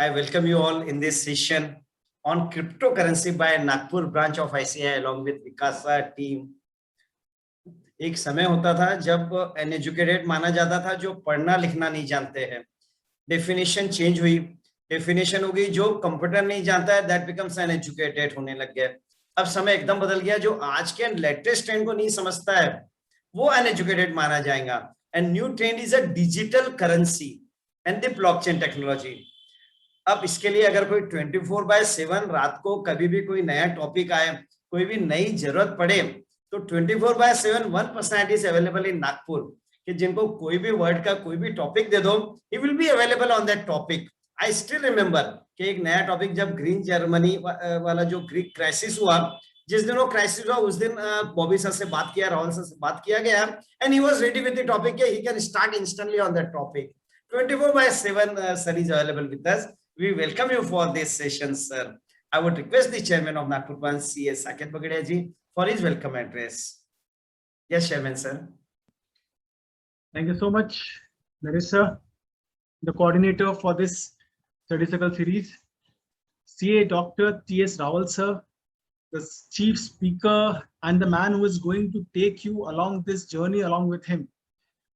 I welcome you all in this session on cryptocurrency by Nagpur branch of ICI along with Vikasa team. एक समय होता था जब uneducated माना जाता था, जो पढ़ना लिखना नहीं जानते हैं. डेफिनेशन चेंज हुई, डेफिनेशन हो गई जो कंप्यूटर नहीं जानता है दैट बिकम्स अनएजुकेटेड होने लग गया. अब समय एकदम बदल गया, जो आज के लेटेस्ट ट्रेंड को नहीं समझता है वो अनएजुकेटेड माना जाएगा. And new trend is a digital currency and the blockchain technology. अब इसके लिए अगर कोई 24/7 रात को कभी भी कोई नया टॉपिक आए, कोई भी नई जरूरत पड़े, तो 24/7 one personality is available in Nagpur, कि जिनको कोई भी वर्ड का कोई भी टॉपिक दे दो, he will be available on that topic. I still remember कि एक नया टॉपिक जब ग्रीन जर्मनी वाला जो ग्रीक क्राइसिस हुआ, जिस दिन वो क्राइसिस हुआ उस दिन बॉबी सर से बात किया, राहुल सर से बात किया गया, and he was ready with the topic, he can start instantly on that topic. 24/7 sir is available with us. We welcome you for this session, sir. I would request the chairman of Nagpur branch, CS Saket Bagadia ji, for his welcome address. Yes, chairman, sir. Thank you so much, Naresh sir, the coordinator for this study circle series. CA Dr. T.S. Rawal sir, the chief speaker and the man who is going to take you along this journey along with him.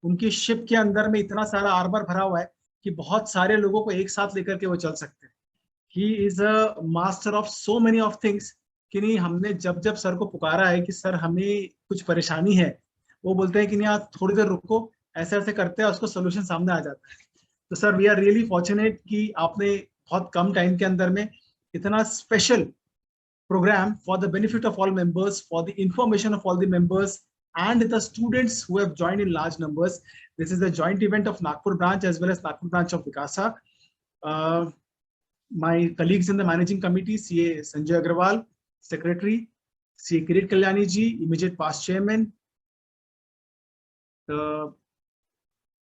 उनकी ship के अंदर में इतना सारा armour भरा हुआ है कि बहुत सारे लोगों को एक साथ लेकर के वो चल सकते हैं. He is a master of so many of things कि नहीं, हमने जब जब सर को पुकारा है कि सर हमें कुछ परेशानी है, वो बोलते हैं कि नहीं आप थोड़ी देर रुको, ऐसे ऐसे करते हैं, उसको सोल्यूशन सामने आ जाता है. तो sir we are really fortunate कि आपने बहुत कम टाइम के अंदर में इतना special program for the benefit of all members, for the information of all the members and the students who have joined in large numbers. This is a joint event of Nagpur branch as well as Nagpur branch of Vikasa. My colleagues in the managing committee, CA Sanjay Agrawal, secretary, CA Kirit Kalyani ji, immediate past chairman, the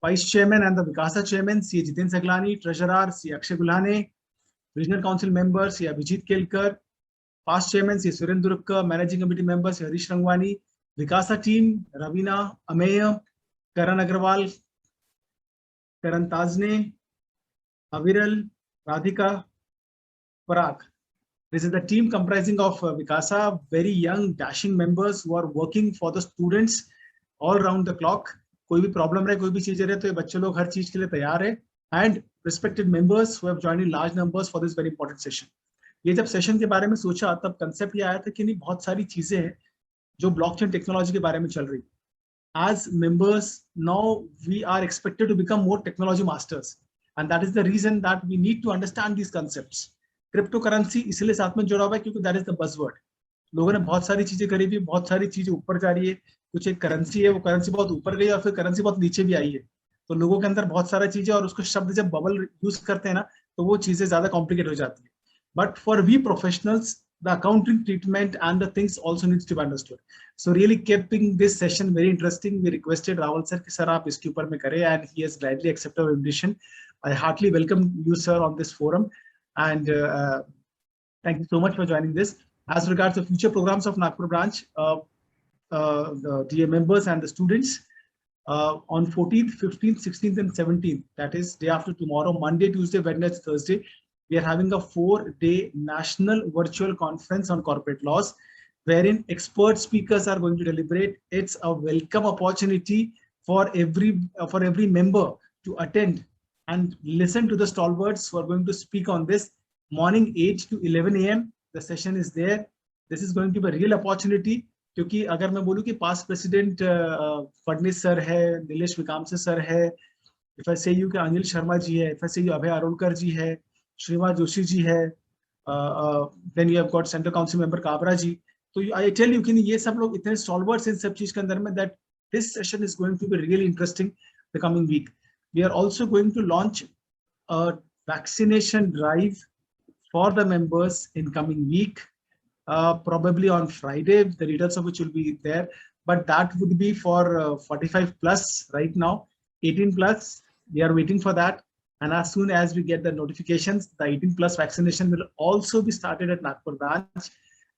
vice chairman and the Vikasa chairman, CA Jiten Saglani, treasurer, CA Akshay Gulhane, regional council member, CA Abhijit Kelkar, past chairman, CA Surendra Durkka, managing committee member, CA Harish Rangwani, Vikasa team, Ravina, Ameya, Karan Agrawal, Karan Tajne, Aviral, Radhika, Parag. This is the team comprising of Vikasa, very young, dashing members who are working for the students all around the clock. कोई भी problem रहे, कोई भी चीज रहे, तो ये बच्चे लोग हर चीज के लिए तैयार है. And respected members who have joined in large numbers for this very important session. ये जब सेशन के बारे में सोचा तब कंसेप्ट ये आया था कि नहीं, बहुत सारी चीजें हैं जो ब्लॉकचेन टेक्नोलॉजी के बारे में चल रही. As members now we are expected to become more technology masters, and that is the reason that we need to understand these concepts. Cryptocurrency इसलिए साथ में जुड़ा हुआ है क्योंकि that is the buzzword. लोगों ने बहुत सारी चीजें करी भी, बहुत सारी चीजें ऊपर जा रही है. कुछ एक करेंसी है, वो करेंसी बहुत ऊपर गई और फिर करेंसी बहुत नीचे भी आई है, तो लोगों के अंदर बहुत सारा चीजें, और उसको शब्द जब बबल यूज करते हैं ना, तो वो चीजें ज्यादा कॉम्प्लिकेट हो जाती है. But for we professionals, the accounting treatment and the things also needs to be understood. So really keeping this session very interesting, we requested Rawal sir कि sir आप इसके ऊपर में करें, and he has gladly accepted our invitation. I heartily welcome you sir on this forum, and thank you so much for joining this. As regards the future programs of Nagpur branch, the dear members and the students, on 14th, 15th, 16th and 17th, that is day after tomorrow, Monday, Tuesday, Wednesday, Thursday, we are having a 4-day national virtual conference on corporate laws, wherein expert speakers are going to deliberate. It's a welcome opportunity for every member to attend and listen to the stalwarts who are going to speak on this. Morning 8 to 11 a.m. the session is there. This is going to be a real opportunity, क्योंकि अगर मैं बोलूँ कि past president Fadnavis sir है, Nilesh विकामसे sir है, if I say you कि अनिल शर्मा जी है, if I say you अभय अरोलकर जी है, श्रीमा जोशी जी है, then you have got Central Council member Kabra जी. तो I tell you कि ये सब लोग इतने stalwarts इन सब चीज के अंदर में, that this session is going to be really interesting the coming week. We are also going to launch a vaccination drive for the members in coming week, probably on Friday, the details of which will be there, but that would be for 45 plus right now. 18 plus, we are waiting for that. And as soon as we get the notifications, the 18 plus vaccination will also be started at Nagpur branch.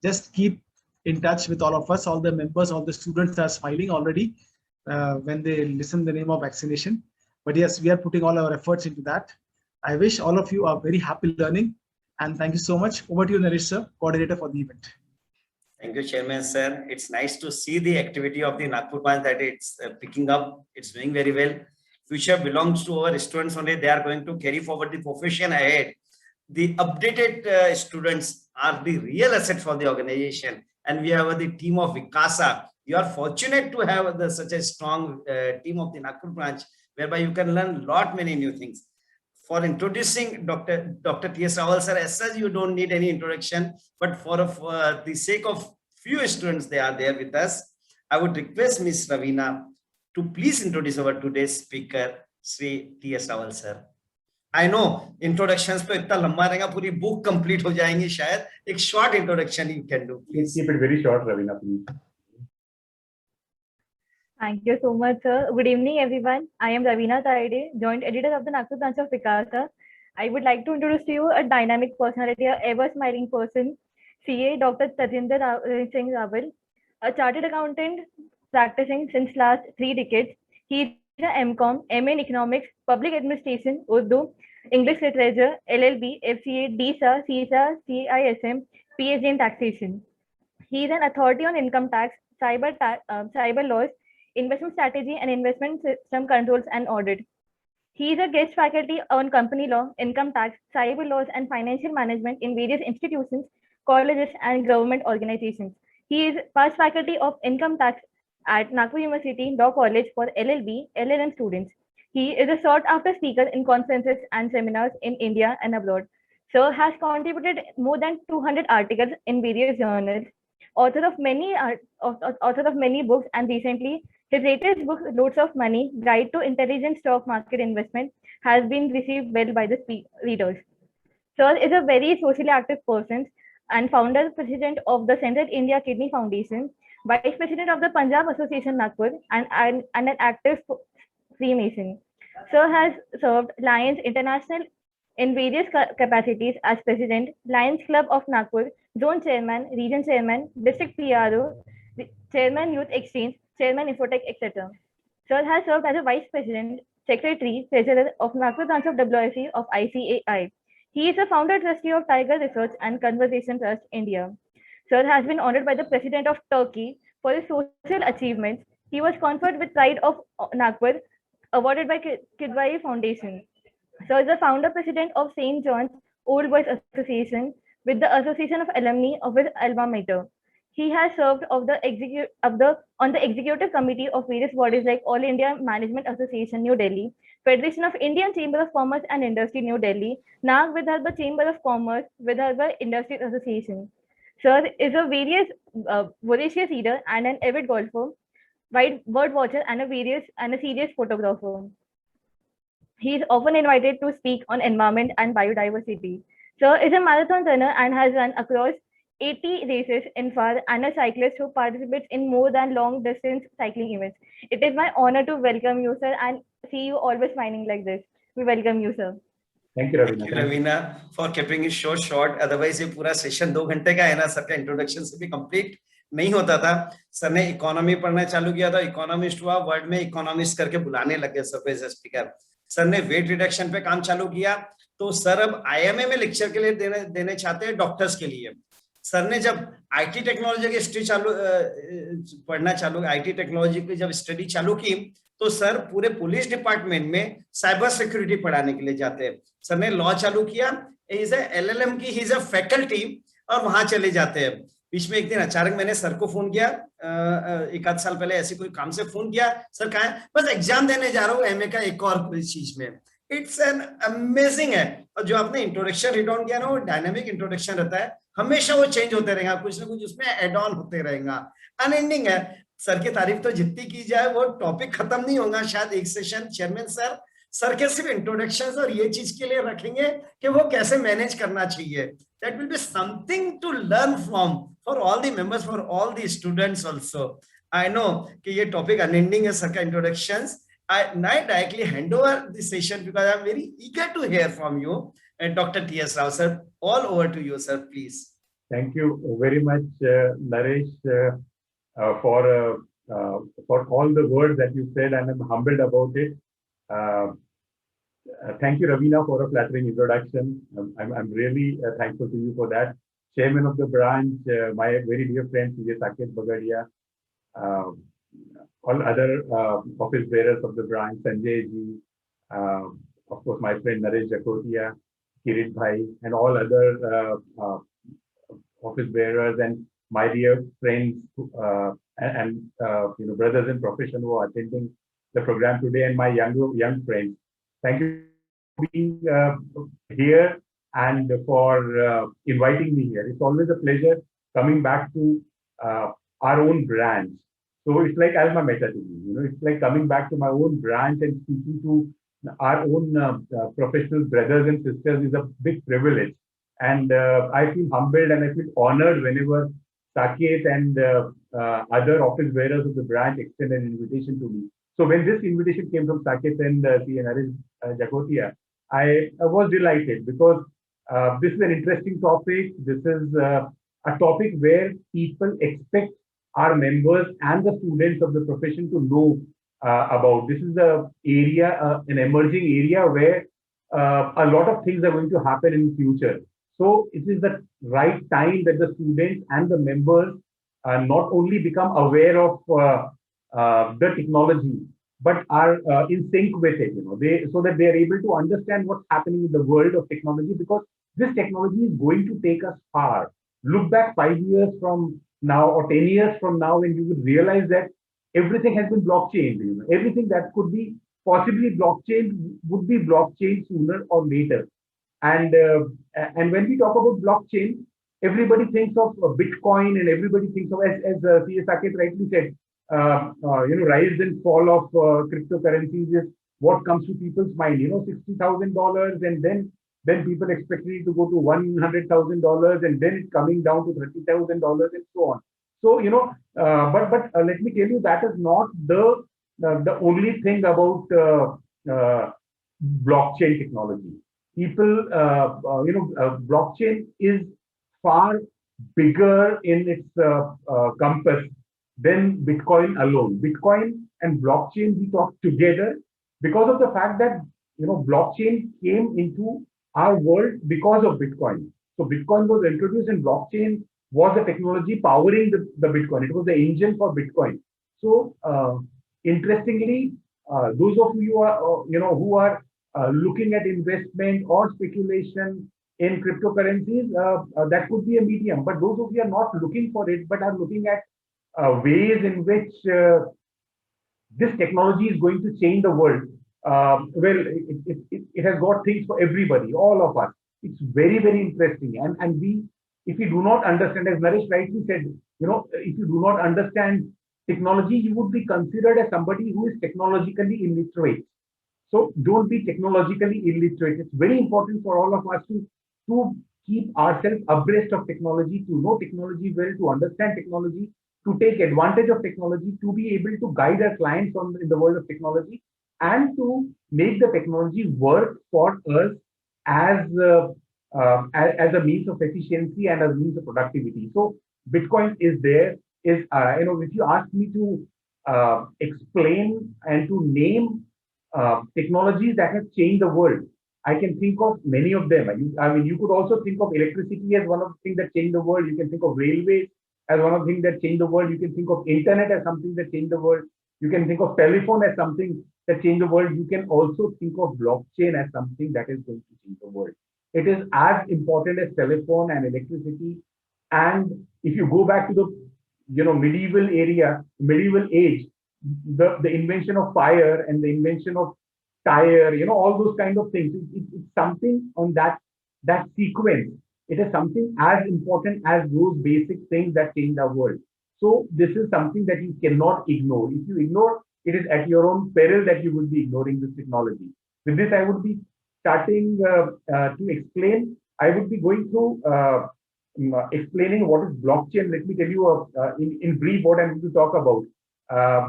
Just keep in touch with all of us, all the members, all the students are smiling already when they listen the name of vaccination. But yes, we are putting all our efforts into that. I wish all of you are very happy learning, and thank you so much. Over to you, Naresh sir, coordinator for the event. Thank you, Chairman sir. It's nice to see the activity of the Nagpur branch that it's picking up. It's doing very well. Future belongs to our students only. They are going to carry forward the profession ahead. The updated students are the real asset for the organization. And we have the team of Vikasa. You are fortunate to have such a strong team of the Nagpur branch, whereby you can learn many new things. For introducing Dr. T.S. Rawal sir, as such, you don't need any introduction, but for the sake of few students, they are there with us. I would request Ms. Ravina to please introduce our today's speaker, Sri T.S. Rawal sir. I know introductions तो इतना लंबा रहेगा, पूरी book complete हो जाएंगी शायद. एक short introduction you can do, please. Keep it very short, Ravina, please. Thank you so much, sir. Good evening, everyone. I am Ravina Taide, Joint Editor of the Nagpur branch of Vikasa. I would like to introduce to you a dynamic personality, a ever-smiling person, CA Dr. Tajinder Singh Rawal, a chartered accountant practicing since last 3 decades. He is an MCom, MA in Economics, Public Administration, Urdu, English Literature, LLB, FCA, DSA, CISA, CISM, PhD in Taxation. He is an authority on income tax, cyber laws, investment strategy, and investment system controls and audit. He is a guest faculty on company law, income tax, cyber laws, and financial management in various institutions, colleges, and government organizations. He is past faculty of income tax at Nagpur University Law College for LLB, LLM students. He is a sought-after speaker in conferences and seminars in India and abroad. Sir has contributed more than 200 articles in various journals, author of many books, and recently his latest book, Loads of Money, Guide to Intelligent Stock Market Investment, has been received well by the readers. Sir is a very socially active person and founder president of the Central India Kidney Foundation, vice president of the Punjab Association Nagpur, and an active Freemason. Sir has served Lions International in various capacities as president, Lions Club of Nagpur, zone chairman, region chairman, district PRO, chairman Youth Exchange, chairman Infotech, etc. Sir has served as a vice president, secretary, treasurer of Nagpur branch of WIC of ICAI. He is a founder trustee of Tiger Research and Conservation Trust, India. Sir has been honored by the president of Turkey for his social achievements. He was conferred with Pride of Nagpur, awarded by Kidwai Foundation. Sir is the founder president of St. John's Old Boys Association with the Association of Alumni of his alma mater. He has served on the executive committee of various bodies like All India Management Association, New Delhi, Federation of Indian Chamber of Commerce and Industry, New Delhi, Nag Vidarbha Chamber of Commerce, Vidarbha Industry Association. Sir is a voracious reader and an avid golfer, wide bird watcher, and a serious photographer. He is often invited to speak on environment and biodiversity. Sir is a marathon runner and has run across 80 races in far and a cyclist who participates in more than long distance cycling events. It is my honor to welcome you, sir, and see you always smiling like this. We welcome you, sir. Thank you, Ravina. Thank you, Ravina, for keeping it so short. Otherwise, ये पूरा session 2 घंटे का है ना, sir का introduction से भी complete नहीं होता था. सर ने इकोनॉमी पढ़ना चालू किया था, इकोनॉमिस्ट हुआ, वर्ल्ड में इकोनॉमिस्ट करके बुलाने लगे सर एज स्पीकर. सर ने वेट रिडक्शन पे काम चालू किया, तो सर अब आईएमए में लेक्चर के लिए देने चाहते हैं डॉक्टर्स के लिए. सर ने जब आईटी टेक्नोलॉजी की स्टडी पढ़ना चालू, आईटी टेक्नोलॉजी की जब स्टडी चालू की, तो सर पूरे पुलिस डिपार्टमेंट में साइबर सिक्योरिटी पढ़ाने के लिए जाते हैं. सर ने लॉ चालू किया, इज एलएलएम की, ही इज अ फैकल्टी, और वहां चले जाते हैं. बीच में एक दिन अचानक मैंने सर को फोन किया, 1 साल पहले ऐसे कोई काम से फोन किया. सर कहा है, बस एग्जाम देने जा रहा हूँ एमए का एक और चीज में. इट्स एन अमेजिंग है. और जो आपने इंट्रोडक्शन रीड ऑन किया ना, वो डायनेमिक इंट्रोडक्शन रहता है, हमेशा वो चेंज होते रहेगा, कुछ ना कुछ उसमें एड ऑन होते रहेगा, अनएंडिंग है. सर की तारीफ तो जितनी की जाए वो टॉपिक खत्म नहीं होगा. शायद एक सेशन चेयरमैन सर के सिर्फ इंट्रोडक्शन और ये चीज के लिए रखेंगे कि वो कैसे मैनेज करना चाहिए. That will be something to learn from for all the members, for all the students also. I know कि ये टॉपिक अनएंडिंग है सर का introductions. I directly hand over the session because I'm very eager to hear from you. And Dr. T.S. Rao, sir, all over to you, sir, please. Thank you very much, Naresh, for all the words that you said, and I'm humbled about it. Thank you, Ravina, for a flattering introduction. I'm really thankful to you for that. Chairman of the branch, my very dear friend, C.J. Saket Bagadia, uh, all other office bearers of the branch, Sanjay ji, uh, of course, my friend Naresh Jakotia, Kirit Bhai, and all other office bearers and my dear friends and brothers in profession who are attending the program today, and my young friends. Thank you for being here and for inviting me here. It's always a pleasure coming back to uh, our own branch. So it's like alma mater to me. It's like coming back to my own branch and speaking to our own professional brothers and sisters is a big privilege. And I feel humbled and I feel honored whenever Saket and other office bearers of the branch extend an invitation to me. So when this invitation came from Saket and Naresh Jakotia, I was delighted because this is an interesting topic. This is a topic where people expect our members and the students of the profession to know about. This is an emerging area where a lot of things are going to happen in the future. So it is the right time that the students and the members not only become aware of the technology, but are in sync with it. So that they are able to understand what's happening in the world of technology, because this technology is going to take us far. Look back 5 years from now or 10 years from now, and you would realize that everything has been blockchain. Everything that could be possibly blockchain would be blockchain sooner or later. And when we talk about blockchain, everybody thinks of Bitcoin, and everybody thinks of, as C.S. Saket rightly said, rise and fall of cryptocurrencies is what comes to people's mind. $60,000, and then people expected it to go to $100,000, and then it's coming down to $30,000 and so on. So but let me tell you, that is not the only thing about blockchain technology. People, blockchain is far bigger in its compass than Bitcoin alone. Bitcoin and blockchain, we talk together because of the fact that blockchain came into our world because of Bitcoin. So Bitcoin was introduced, and blockchain was the technology powering the Bitcoin. It was the engine for Bitcoin. So interestingly, those of you who are looking at investment or speculation in cryptocurrencies, that could be a medium. But those of you are not looking for it, but are looking at ways in which this technology is going to change the world. It has got things for everybody, all of us. It's very, very interesting. And if you do not understand, as Naresh rightly said, if you do not understand technology, you would be considered as somebody who is technologically illiterate. So don't be technologically illiterate. It's very important for all of us to keep ourselves abreast of technology, to know technology well, to understand technology, to take advantage of technology, to be able to guide our clients in the world of technology, and to make the technology work for us as a means of efficiency and as a means of productivity. So Bitcoin is there. If you ask me to explain and to name technologies that have changed the world, I can think of many of them. You could also think of electricity as one of the things that changed the world. You can think of railways as one of the things that changed the world. You can think of internet as something that changed the world. You can think of telephone as something that changed the world. You can also think of blockchain as something that is going to change the world. It is as important as telephone and electricity. And if you go back to the medieval age, the invention of fire and the invention of tire, all those kind of things. It's something on that sequence. It is something as important as those basic things that change our world. So this is something that you cannot ignore. If you ignore, it is at your own peril that you would be ignoring this technology. With this, I would be starting to explain. I would be going through explaining what is blockchain. Let me tell you in brief what I'm going to talk about.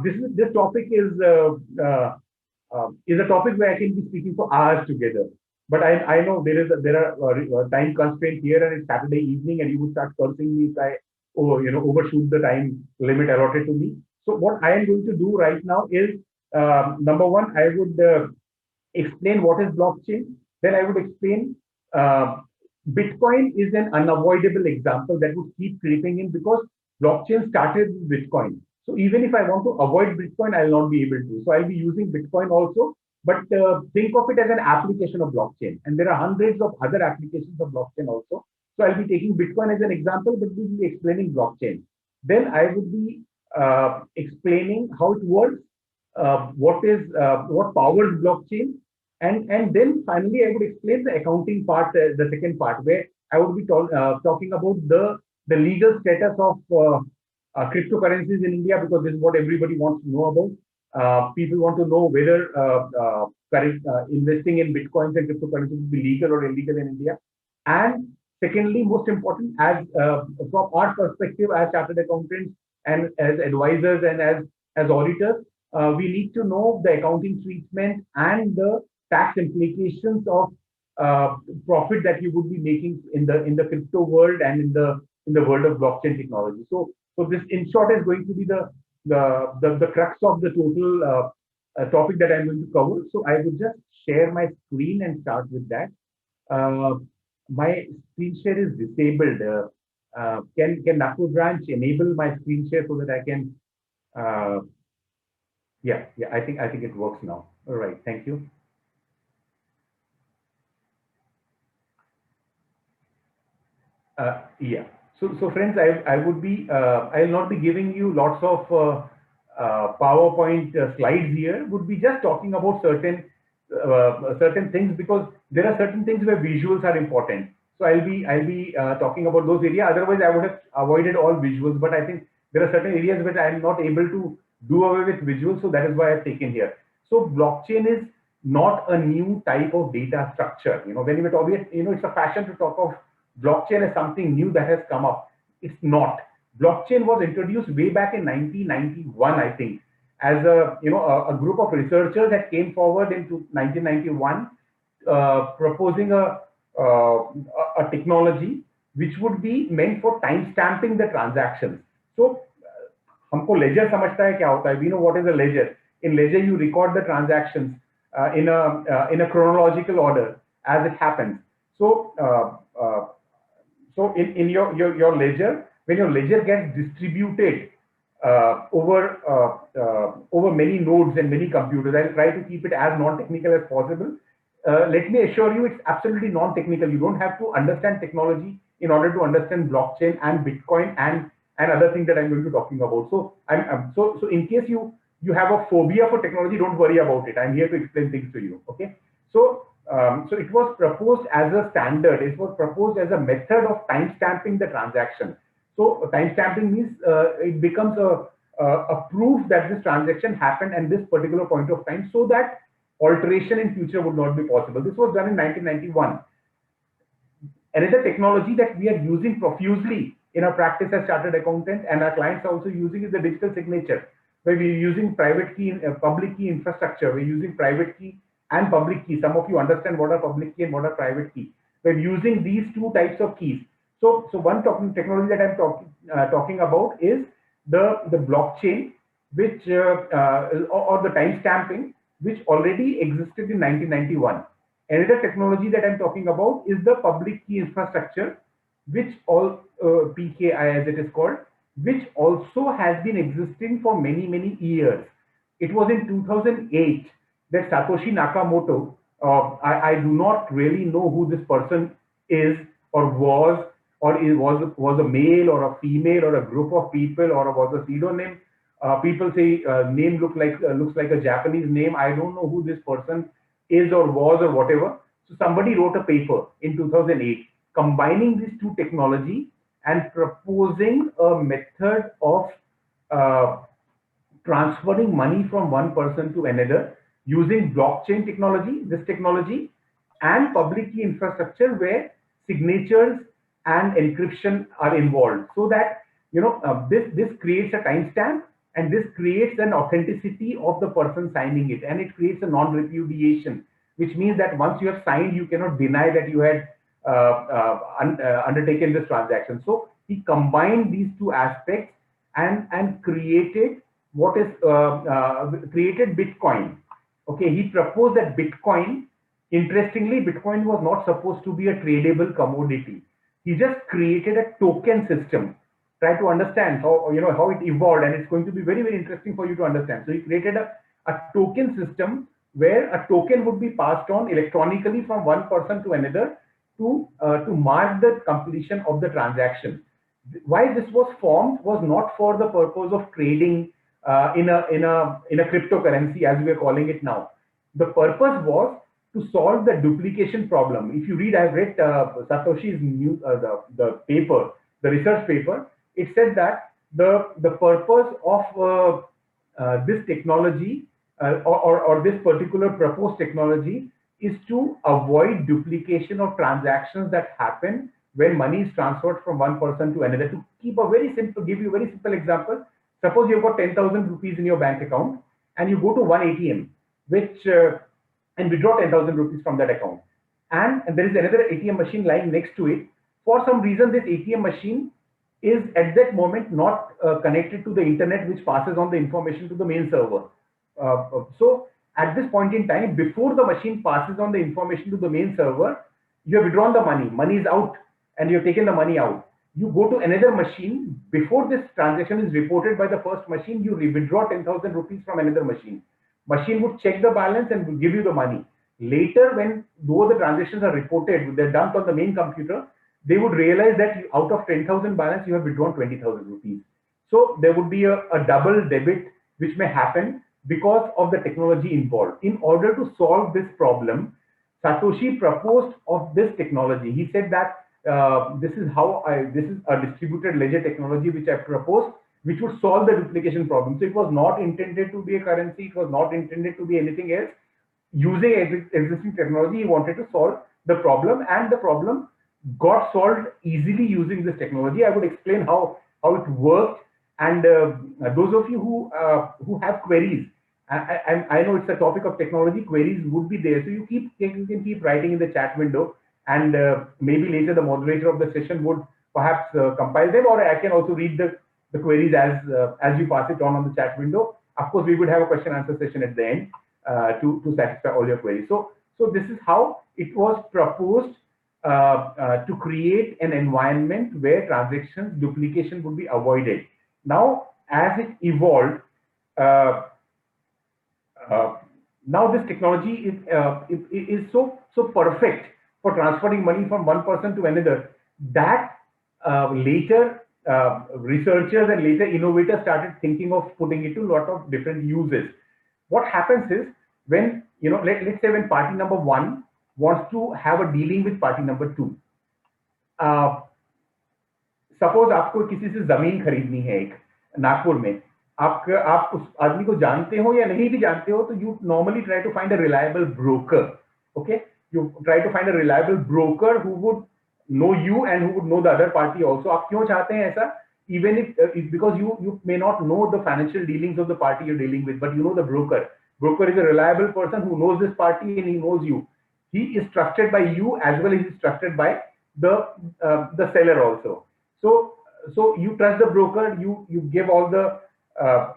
This topic is a topic where I can be speaking for hours together. But I know there are time constraints here, and it's Saturday evening, and you would start cursing me if I overshoot the time limit allotted to me. So what I am going to do right now is, number one, I would explain what is blockchain. Then I would explain Bitcoin is an unavoidable example that would keep creeping in because blockchain started with Bitcoin. So even if I want to avoid Bitcoin, I'll not be able to. So I'll be using Bitcoin also, but think of it as an application of blockchain. And there are hundreds of other applications of blockchain also. So I'll be taking Bitcoin as an example, but we will be explaining blockchain. Then I would be explaining how it works, what powers blockchain, and then finally I would explain the accounting part, the second part, where I would be talking about the legal status of cryptocurrencies in India, because this is what everybody wants to know about. People want to know whether investing in bitcoins and cryptocurrencies will be legal or illegal in India. And secondly, most important, as from our perspective as chartered accountants and as advisors and as auditors, we need to know the accounting treatment and the tax implications of profit that you would be making in the crypto world and in the world of blockchain technology. So this, in short, is going to be the crux of the total topic that I'm going to cover. So I will just share my screen and start with that. My screen share is disabled. Can Nagpur branch enable my screen share so that I can? Yeah, I think it works now. All right, thank you. Yeah. So friends, I would be I will not be giving you lots of PowerPoint slides here. Would be just talking about certain things, because there are certain things where visuals are important. So I'll be talking about those areas. Otherwise, I would have avoided all visuals. But I think there are certain areas which I am not able to do away with visuals. So that is why I've taken here. So blockchain is not a new type of data structure. You know, when we talk, it's a fashion to talk of blockchain as something new that has come up. It's not. Blockchain was introduced way back in 1991, I think, as a group of researchers that came forward into 1991, proposing a technology which would be meant for time stamping the transactions. So, हमको ledger समझता है क्या होता है? We know what is a ledger. In ledger, you record the transactions in a chronological order as it happens. So, in your ledger, when your ledger gets distributed over many nodes and many computers, I'll try to keep it as non-technical as possible. Let me assure you, it's absolutely non-technical. You don't have to understand technology in order to understand blockchain and Bitcoin and other things that I'm going to be talking about. So so in case you have a phobia for technology, don't worry about it. I'm here to explain things to you. Okay. So it was proposed as a standard. It was proposed as a method of time stamping the transaction. So time stamping means it becomes a proof that this transaction happened at this particular point of time, so that alteration in future would not be possible. This was done in 1991. Another technology that we are using profusely in our practice as chartered accountants, and our clients are also using, is the digital signature, where we're using private key and public key infrastructure. We're using private key and public key. Some of you understand what are public key and what are private key. We're using these two types of keys. So one technology that I'm talking about is the blockchain, which or the time stamping, which already existed in 1991. Another technology that I'm talking about is the public key infrastructure, which PKI as it is called, which also has been existing for many years. It was in 2008 that Satoshi Nakamoto, I do not really know who this person is or was, or was a male or a female or a group of people, or was a pseudonym. People say name looks like a Japanese name. I don't know who this person is or was or whatever. So somebody wrote a paper in 2008 combining these two technology and proposing a method of transferring money from one person to another using blockchain technology, this technology, and public key infrastructure where signatures and encryption are involved, so that this creates a timestamp, and this creates an authenticity of the person signing it, and it creates a non-repudiation, which means that once you have signed, you cannot deny that you had undertaken this transaction. So he combined these two aspects and created what is created Bitcoin. Okay, he proposed that Bitcoin, interestingly, Bitcoin was not supposed to be a tradable commodity. He just created a token system. Try to understand how, how it evolved, and it's going to be very, very interesting for you to understand. So he created a token system where a token would be passed on electronically from one person to another to mark the completion of the transaction. Why this was formed was not for the purpose of trading in a cryptocurrency as we are calling it now. The purpose was to solve the duplication problem. If you read, I've read Satoshi's the paper, the research paper. It said that the purpose of this technology or this particular proposed technology is to avoid duplication of transactions that happen when money is transferred from one person to another. To keep a very simple, give you a very simple example. Suppose you've got 10,000 rupees in your bank account and you go to one ATM, and withdraw 10,000 rupees from that account. And there is another ATM machine lying next to it. For some reason, this ATM machine is at that moment not connected to the internet, which passes on the information to the main server. So at this point in time, before the machine passes on the information to the main server, you have withdrawn the money. Money is out and you've taken the money out. You go to another machine. Before this transaction is reported by the first machine, you withdraw 10,000 rupees from another machine. Machine would check the balance and will give you the money. Later, when though the transactions are reported, they're dumped on the main computer, they would realize that out of 10,000 balance, you have withdrawn 20,000 rupees. So there would be a double debit which may happen because of the technology involved. In order to solve this problem, Satoshi proposed of this technology. He said that this is a distributed ledger technology which I proposed, which would solve the duplication problem. So it was not intended to be a currency. It was not intended to be anything else. Using existing technology, he wanted to solve the problem, and the problem got solved easily using this technology. I would explain how it worked, and those of you who have queries, I know it's a topic of technology, queries would be there. So you can keep writing in the chat window, and maybe later the moderator of the session would perhaps compile them, or I can also read the queries as you pass it on the chat window. Of course, we would have a question answer session at the end to satisfy all your queries. So this is how it was proposed to create an environment where transactions duplication would be avoided. Now, as it evolved, now this technology is so perfect for transferring money from one person to another that later researchers and later innovators started thinking of putting it to a lot of different uses. What happens is when, let's say when party number one wants to have a dealing with party number two. Suppose आपको किसी से जमीन खरीदनी है एक नागपुर में, आप उस आदमी को जानते हो या नहीं भी जानते हो, तो you normally try to find a reliable broker. Okay, you try to find a reliable broker who would know you and who would know the other party also. आप क्यों चाहते हैं ऐसा? Even if because you may not know the financial dealings of the party you're dealing with, but you know the broker. Broker is a reliable person who knows this party and he knows you. He is trusted by you as well as he is trusted by the seller also. So you trust the broker. You give all the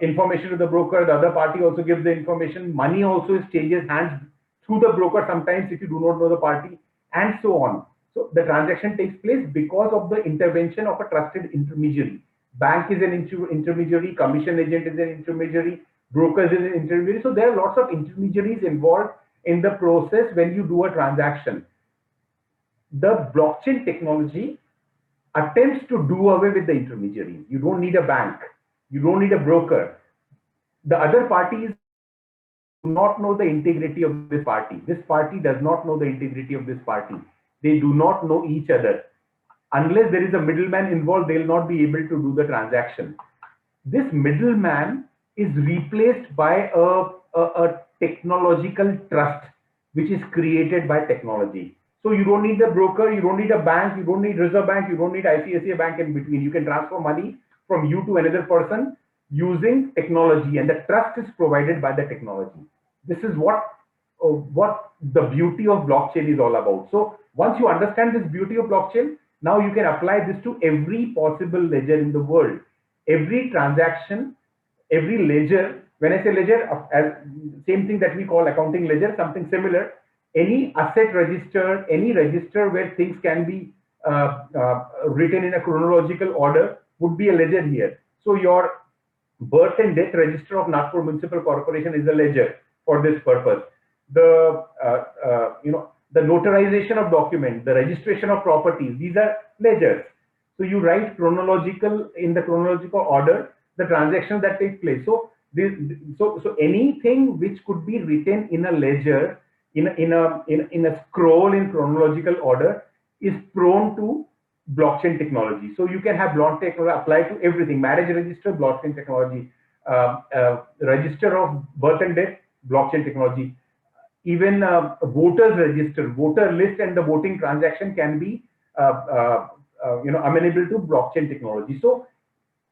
information to the broker. The other party also gives the information. Money also changes hands through the broker sometimes if you do not know the party, and so on. So the transaction takes place because of the intervention of a trusted intermediary. Bank is an intermediary, commission agent is an intermediary, broker is an intermediary. So there are lots of intermediaries involved in the process when you do a transaction. The blockchain technology attempts to do away with the intermediary. You don't need a bank. You don't need a broker. The other parties do not know the integrity of this party. This party does not know the integrity of this party. They do not know each other. Unless there is a middleman involved, they will not be able to do the transaction. This middleman is replaced by a technological trust, which is created by technology. So you don't need the broker, you don't need a bank, you don't need Reserve Bank, you don't need ICICI Bank in between. You can transfer money from you to another person using technology, and the trust is provided by the technology. This is what the beauty of blockchain is all about. So once you understand this beauty of blockchain, now you can apply this to every possible ledger in the world. Every transaction, every ledger When I say ledger, as same thing that we call accounting ledger, something similar. Any asset register, any register where things can be written in a chronological order would be a ledger here. So your birth and death register of Nagpur Municipal Corporation is a ledger for this purpose. The the notarization of documents, the registration of properties, these are ledgers. So you write in the chronological order the transactions that take place. So so anything which could be written in a ledger, in a scroll in chronological order, is prone to blockchain technology. So you can have blockchain technology applied to everything. Marriage register, blockchain technology. Register of birth and death, blockchain technology. Even voters register, voter list, and the voting transaction can be amenable to blockchain technology. So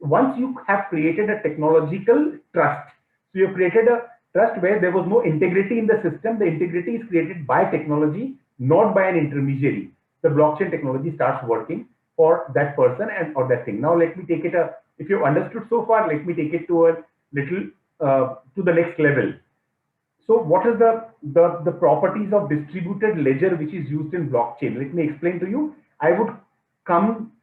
once you have created a technological trust, so you've created a trust where there was no integrity in the system. The integrity is created by technology, not by an intermediary. The blockchain technology starts working for that person and or that thing. Now let me take it if you've understood so far, let me take it to a little to the next level. So what is the properties of distributed ledger which is used in blockchain? Let me explain to you. I would come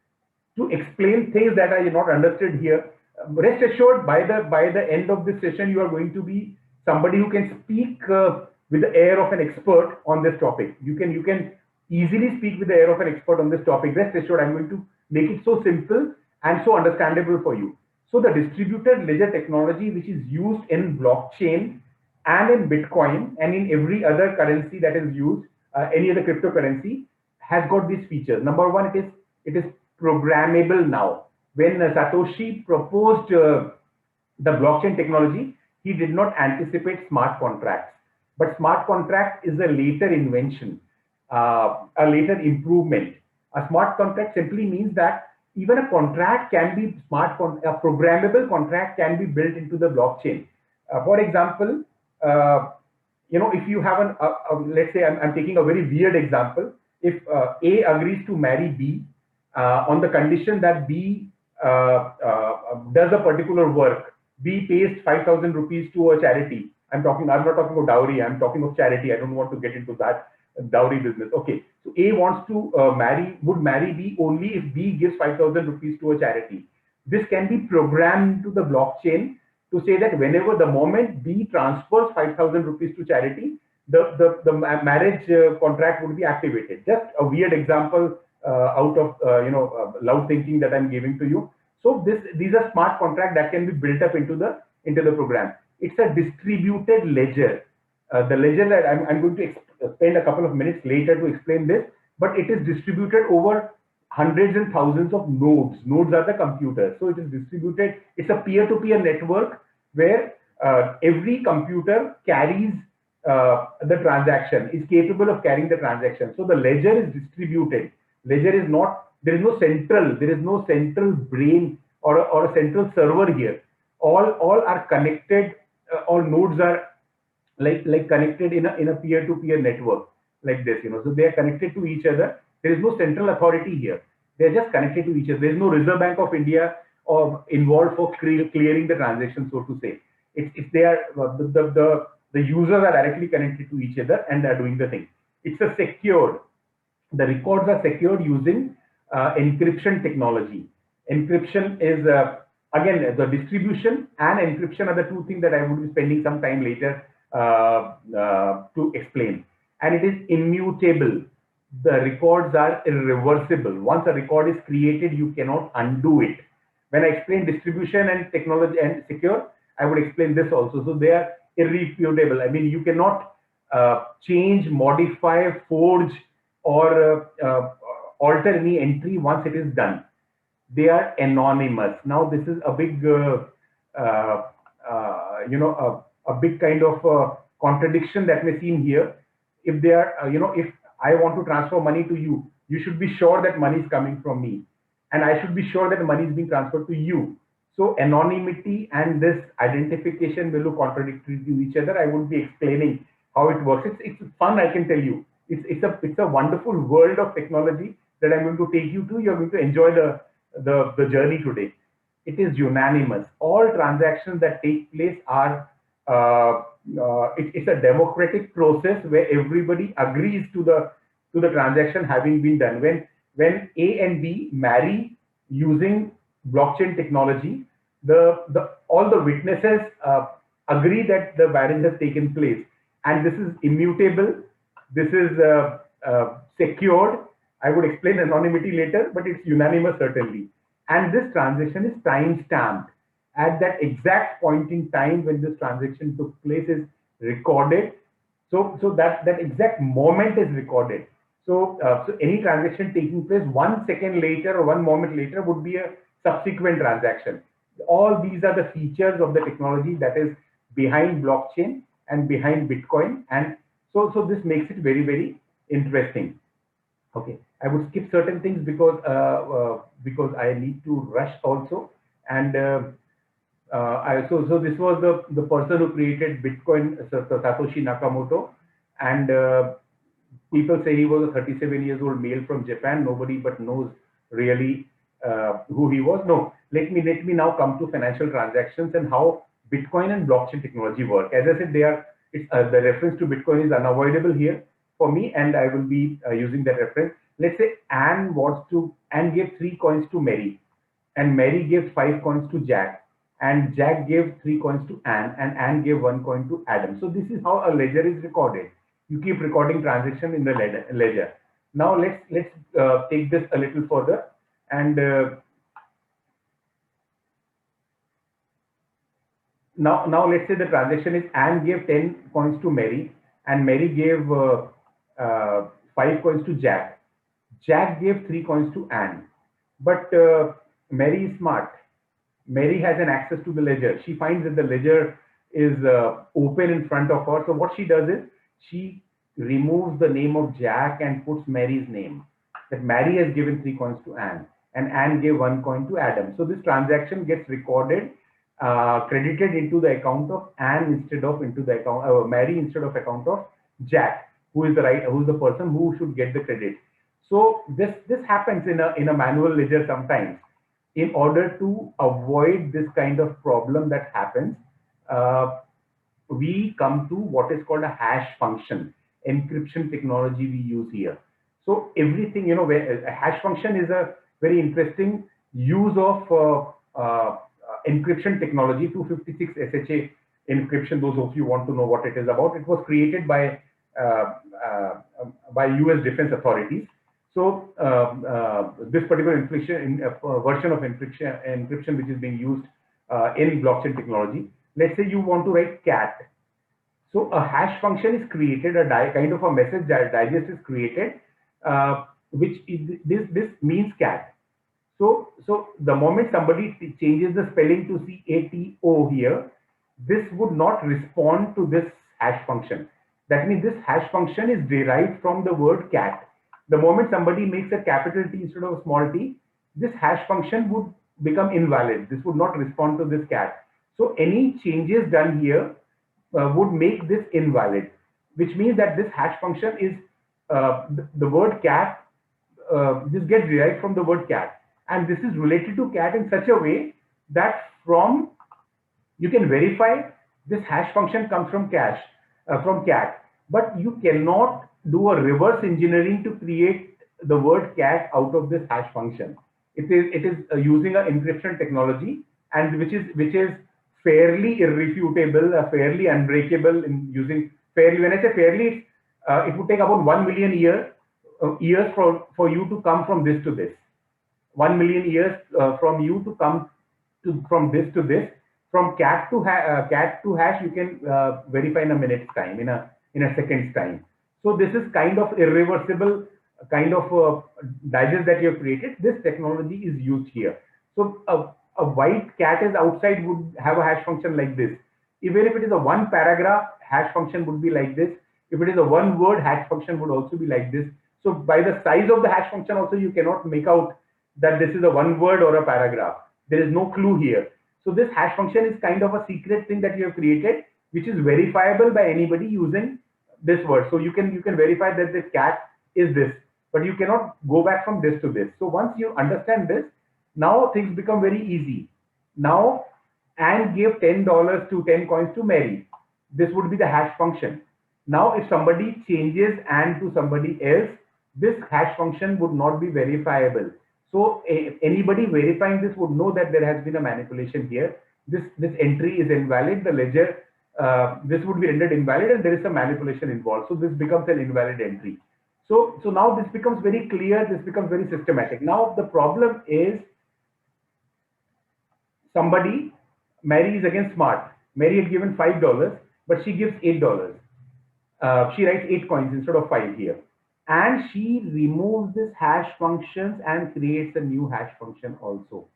to explain things that I have not understood here. Rest assured, by the end of this session, you are going to be somebody who can speak with the air of an expert on this topic. You can easily speak with the air of an expert on this topic. Rest assured, I'm going to make it so simple and so understandable for you. So the distributed ledger technology, which is used in blockchain and in Bitcoin and in every other currency that is used, any other cryptocurrency, has got these features. Number one, it is programmable now. When Satoshi proposed the blockchain technology, he did not anticipate smart contracts. But smart contract is a later invention, a later improvement. A smart contract simply means that even a contract can be a programmable contract can be built into the blockchain. For example, if you have let's say I'm taking a very weird example. If A agrees to marry B on the condition that B does a particular work, B pays 5,000 rupees to a charity. I'm not talking about dowry. I'm talking of charity. I don't want to get into that dowry business. Okay, so A wants to would marry B only if B gives 5,000 rupees to a charity. This can be programmed to the blockchain to say that whenever the moment B transfers 5,000 rupees to charity, the marriage contract would be activated. Just a weird example out of loud thinking that I'm giving to you. So these are smart contracts that can be built up into the program. It's a distributed ledger. The ledger that I'm going to spend a couple of minutes later to explain this, but it is distributed over hundreds and thousands of nodes. Nodes are the computers. So it is distributed. It's a peer-to-peer network where every computer carries the transaction, is capable of carrying the transaction. So the ledger is distributed. Ledger is not, there is no central brain or a central server here. All are connected. All nodes are like connected in a peer-to-peer network like this. So they are connected to each other. There is no central authority here. They are just connected to each other. There is no Reserve Bank of India involved for clearing the transaction, so to say. It's they are the users are directly connected to each other and they are doing the thing. It's a secured. The records are secured using encryption technology. Encryption is again the distribution and encryption are the two things that I would be spending some time later to explain. And it is immutable. The records are irreversible. Once a record is created, you cannot undo it. When I explain distribution and technology and secure, I would explain this also. So they are irrefutable. I mean, you cannot change, modify, forge, or alter any entry once it is done. They are anonymous. Now, this is a big, a big kind of contradiction that may seem here. If they are, if I want to transfer money to you, you should be sure that money is coming from me, and I should be sure that the money is being transferred to you. So anonymity and this identification will look contradictory to each other. I won't be explaining how it works. It's fun, I can tell you. It's a wonderful world of technology that I'm going to take you to. You're going to enjoy the journey today. It is unanimous. All transactions that take place are it's a democratic process where everybody agrees to the transaction having been done. When A and B marry using blockchain technology, all the witnesses agree that the marriage has taken place, and this is immutable. This is secured. I would explain anonymity later, but it's unanimous certainly. And this transaction is time stamped. At that exact point in time when this transaction took place is recorded. So that exact moment is recorded. So any transaction taking place 1 second later or 1 moment later would be a subsequent transaction. All these are the features of the technology that is behind blockchain and behind Bitcoin. And so this makes it very, very interesting. Okay, I would skip certain things because I need to rush also. And so this was the person who created Bitcoin, Satoshi Nakamoto, and people say he was a 37 years old male from Japan. Nobody but knows really who he was. No, let me now come to financial transactions and how Bitcoin and blockchain technology work. As I said, the reference to Bitcoin is unavoidable here for me, and I will be using that reference. Let's say Anne gave 3 coins to Mary, and Mary gave 5 coins to Jack, and Jack gave 3 coins to Anne, and Anne gave 1 coin to Adam. So this is how a ledger is recorded. You keep recording transaction in the ledger. Now let's take this a little further, and now let's say the transaction is Anne gave 10 coins to Mary, and Mary gave 5 coins to Jack. Jack gave 3 coins to Anne, but Mary is smart. Mary has an access to the ledger. She finds that the ledger is open in front of her. So what she does is she removes the name of Jack and puts Mary's name. That Mary has given 3 coins to Anne, and Anne gave 1 coin to Adam. So this transaction gets recorded, credited into the account of Anne instead of into the account Mary instead of account of Jack, who is the person who should get the credit. So this happens in a manual ledger sometimes. In order to avoid this kind of problem that happens, we come to what is called a hash function, encryption technology we use here. So everything, where a hash function is a very interesting use of encryption technology, 256 SHA encryption. Those of you want to know what it is about, it was created by US defense authorities. So this particular version of encryption which is being used in blockchain technology. Let's say you want to write cat. So a hash function is created, kind of a message digest is created, this means cat. So the moment somebody changes the spelling to CATO here, this would not respond to this hash function. That means this hash function is derived from the word cat. The moment somebody makes a capital T instead of a small t, this hash function would become invalid. This would not respond to this cat. So any changes done here would make this invalid, which means that this hash function is the word cat. This gets derived from the word cat, and this is related to cat in such a way that you can verify this hash function comes from cat, but you cannot do a reverse engineering to create the word cat out of this hash function. It is using an encryption technology, and which is fairly irrefutable, fairly unbreakable in using fairly. When I say fairly, it would take about 1 million years for you to come from this to this. 1 million years from you to come from this to this. From cat to hash, you can verify in a minute's time, in a second's time. So this is kind of irreversible kind of digest that you have created. This technology is used here. So a white cat is outside would have a hash function like this. Even if it is a 1 paragraph, hash function would be like this. If it is a 1 word, hash function would also be like this. So by the size of the hash function also, you cannot make out that this is a 1 word or a paragraph. There is no clue here. So this hash function is kind of a secret thing that you have created, which is verifiable by anybody using this word. So you can verify that the cat is this, but you cannot go back from this to this. So once you understand this, now things become very easy. Now and gave $10 to 10 coins to Mary. This would be the hash function. Now, if somebody changes and to somebody else, this hash function would not be verifiable. So anybody verifying this would know that there has been a manipulation here. This entry is invalid. The ledger, this would be rendered invalid, and there is some manipulation involved. So this becomes an invalid entry. So now this becomes very clear. This becomes very systematic. Now the problem is somebody, Mary is again smart. Mary had given $5, but she gives $8. She writes 8 coins instead of 5 here. And she removes this hash functions and creates a new hash function also.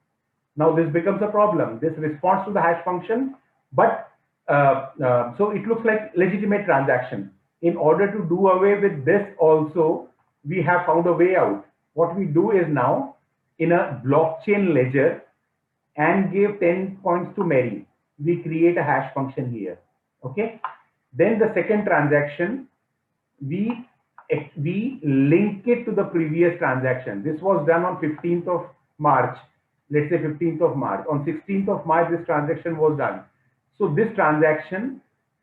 Now this becomes a problem. This responds to the hash function, but so it looks like legitimate transaction. In order to do away with this also, we have found a way out. What we do is now in a blockchain ledger, and gave 10 coins to Mary, we create a hash function here. Okay. Then the second transaction, we link it to the previous transaction. This was done on 15th of March. Let's say 15th of March. On 16th of March, this transaction was done. So this transaction,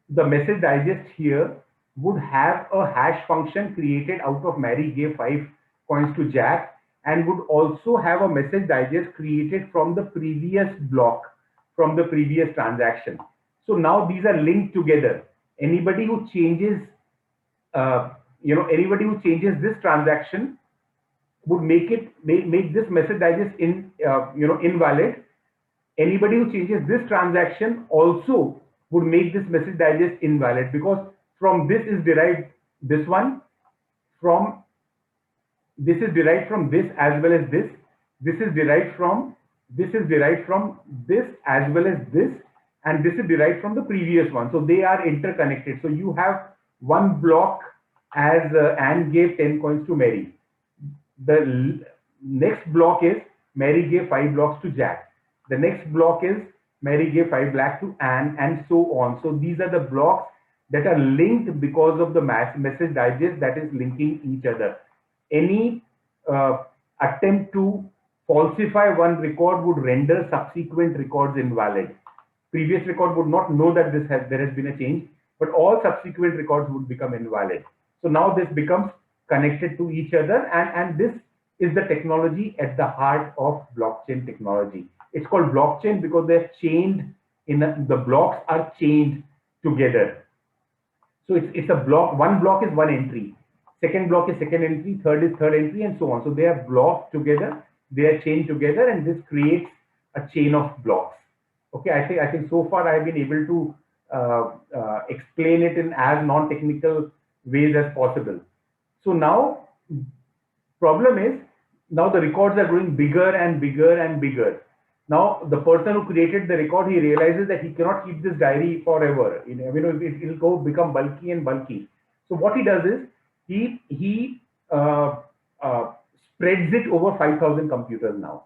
the message digest here would have a hash function created out of Mary gave 5 coins to Jack, and would also have a message digest created from the previous block, from the previous transaction. So now these are linked together. Anybody who changes, anybody who changes this transaction would make this message digest invalid. Anybody who changes this transaction also would make this message digest invalid, because from this is derived this one, from this is derived from this as well as this. This is derived from this as well as this, and this is derived from the previous one. So they are interconnected. So you have one block as Anne gave 10 coins to Mary. The next block is Mary gave 5 blocks to Jack. The next block is Mary gave 5 blocks to Anne, and so on. So these are the blocks that are linked because of the message digest that is linking each other. Any attempt to falsify one record would render subsequent records invalid. Previous record would not know that there has been a change, but all subsequent records would become invalid. So now this becomes connected to each other, and this is the technology at the heart of blockchain technology. It's called blockchain because they're chained the blocks are chained together. So it's a block. One block is one entry. Second block is second entry, third is third entry, and so on. So they are blocked together, they are chained together, and this creates a chain of blocks. Okay, I think so far I've been able to explain it in as non-technical ways as possible. So now, problem is, now the records are growing bigger and bigger and bigger. Now the person who created the record, he realizes that he cannot keep this diary forever. It will become bulky and bulky. So what he does is, he spreads it over 5,000 computers now,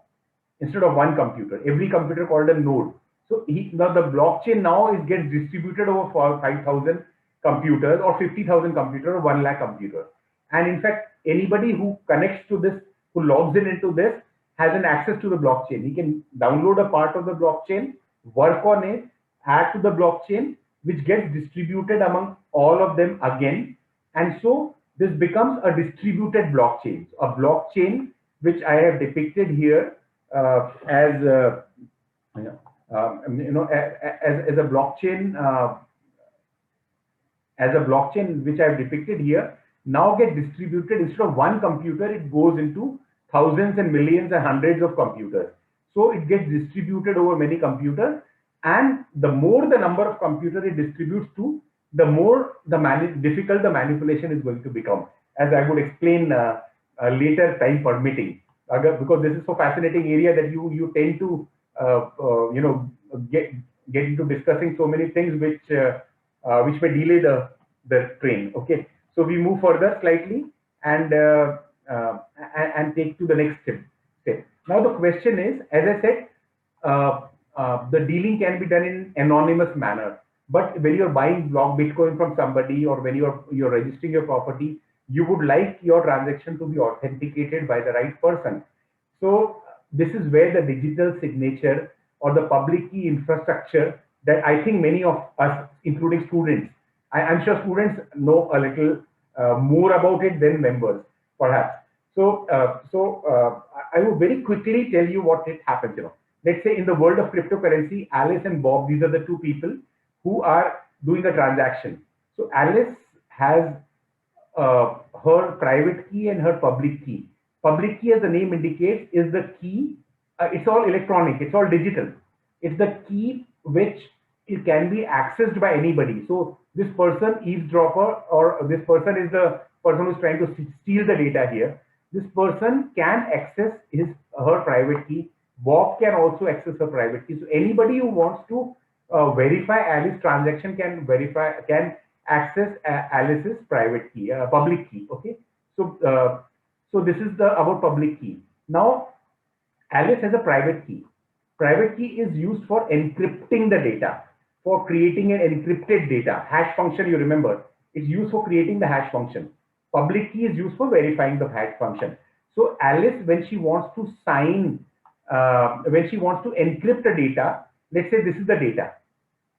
instead of one computer. Every computer called a node. So now the blockchain now gets distributed over 5,000 computers, or 50,000 computers, or 1 lakh computers. And in fact, anybody who connects to this, who logs into this, has an access to the blockchain. He can download a part of the blockchain, work on it, add to the blockchain, which gets distributed among all of them again. And so this becomes a distributed blockchain, a blockchain which I have depicted here as a blockchain which I have depicted here, now get distributed. Instead of one computer, it goes into thousands and millions and hundreds of computers. So it gets distributed over many computers, and the more the number of computers it distributes to, the more difficult the manipulation is going to become, as I would explain later, time permitting. Because this is so fascinating area that you tend to get into discussing so many things which may delay the train. Okay, so we move further slightly and take to the next step. Now the question is, as I said, the dealing can be done in anonymous manner. But when you're buying Bitcoin from somebody, or when you're registering your property, you would like your transaction to be authenticated by the right person. So this is where the digital signature or the public key infrastructure that I think many of us, including students, I'm sure students know a little more about it than members, perhaps. So, I will very quickly tell you what it happens. Let's say in the world of cryptocurrency, Alice and Bob, these are the two people who are doing the transaction. So Alice has her private key and her public key. Public key, as the name indicates, is the key. It's all electronic. It's all digital. It's the key which it can be accessed by anybody. So this person, eavesdropper, or this person is the person who's trying to steal the data here. This person can access her private key. Bob can also access her private key. So anybody who wants to verify Alice's transaction can access Alice's private key, public key. Okay. So so this is about public key. Now Alice has a private key. Private key is used for encrypting the data, for creating an encrypted data. Hash function, you remember, is used for creating the hash function. Public key is used for verifying the hash function. So Alice, when she wants to sign, when she wants to encrypt the data, let's say this is the data.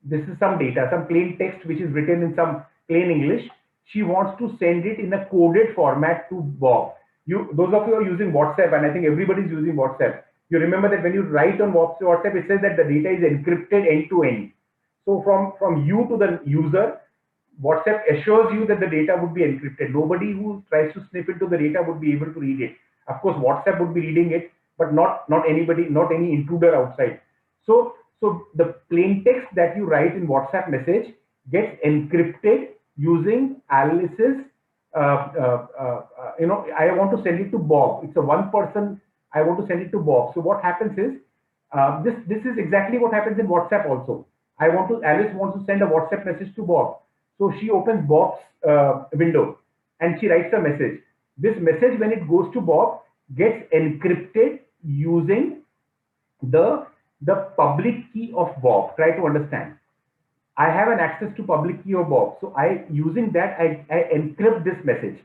This is some data, some plain text which is written in some plain English. She wants to send it in a coded format to Bob. Those of you who are using WhatsApp, and I think everybody's using WhatsApp, you remember that when you write on WhatsApp, it says that the data is encrypted end to end. So from you to the user, WhatsApp assures you that the data would be encrypted. Nobody who tries to snip into the data would be able to read it. Of course, WhatsApp would be reading it, but not anybody, not any intruder outside. So the plain text that you write in WhatsApp message gets encrypted using Alice's. I want to send it to Bob. It's a one person. I want to send it to Bob. So what happens is this is exactly what happens in WhatsApp also. Alice wants to send a WhatsApp message to Bob. So she opens Bob's window and she writes a message. This message, when it goes to Bob, gets encrypted using the public key of Bob. Try to understand. I have an access to public key of Bob. So using that, I encrypt this message.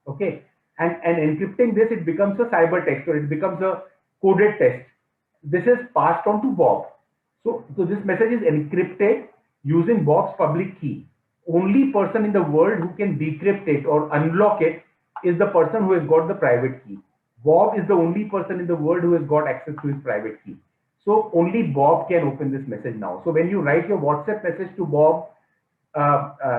Okay. And encrypting this, it becomes a cybertext, or it becomes a coded text. This is passed on to Bob. So this message is encrypted using Bob's public key. Only person in the world who can decrypt it or unlock it is the person who has got the private key. Bob is the only person in the world who has got access to his private key. So only Bob can open this message now. So when you write your WhatsApp message to Bob,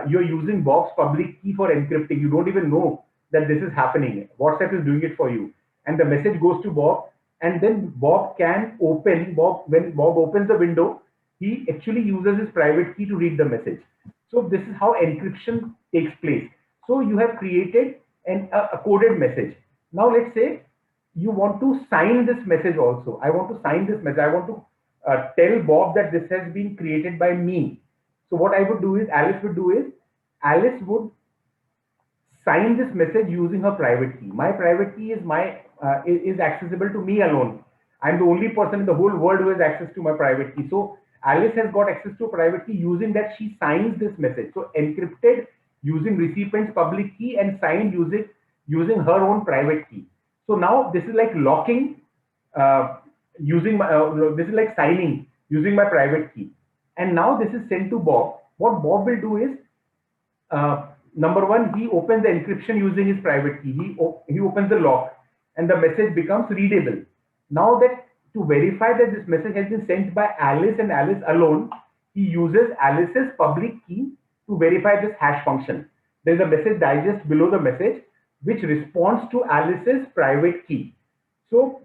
you're using Bob's public key for encrypting. You don't even know that this is happening. WhatsApp is doing it for you. And the message goes to Bob, and then Bob can open, when Bob opens the window, he actually uses his private key to read the message. So this is how encryption takes place. So you have created a coded message. Now let's say you want to sign this message also. I want to sign this message. I want to tell Bob that this has been created by me. So what I would do is, Alice would sign this message using her private key. My private key is accessible to me alone. I'm the only person in the whole world who has access to my private key. So Alice has got access to a private key. Using that, she signs this message. So encrypted using recipient's public key and signed using her own private key. So now this is like locking, this is like signing using my private key. And now this is sent to Bob. What Bob will do is, number one, he opens the encryption using his private key. He opens the lock and the message becomes readable. Now that to verify that this message has been sent by Alice and Alice alone, he uses Alice's public key to verify this hash function. There's a message digest below the message which responds to Alice's private key. So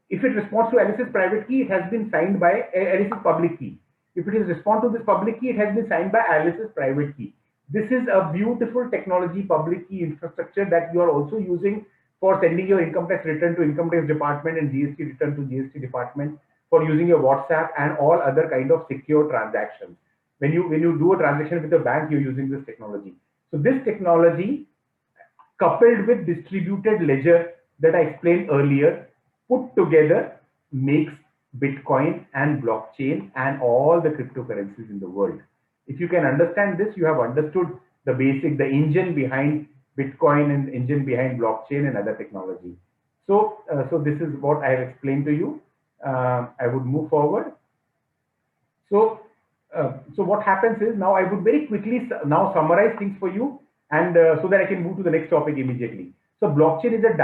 if it responds to Alice's private key, it has been signed by Alice's public key. If it is respond to this public key, it has been signed by Alice's private key. This is a beautiful technology, public key infrastructure, that you are also using for sending your income tax return to income tax department and GST return to GST department, for using your WhatsApp and all other kind of secure transactions. When you do a transaction with a bank, you're using this technology. So this technology, coupled with distributed ledger that I explained earlier, put together makes Bitcoin and blockchain and all the cryptocurrencies in the world. If you can understand this, you have understood the engine behind Bitcoin and engine behind blockchain and other technology. So this is what I have explained to you. I would move forward. So what happens is, now I would very quickly now summarize things for you, and so that I can move to the next topic immediately. So blockchain is a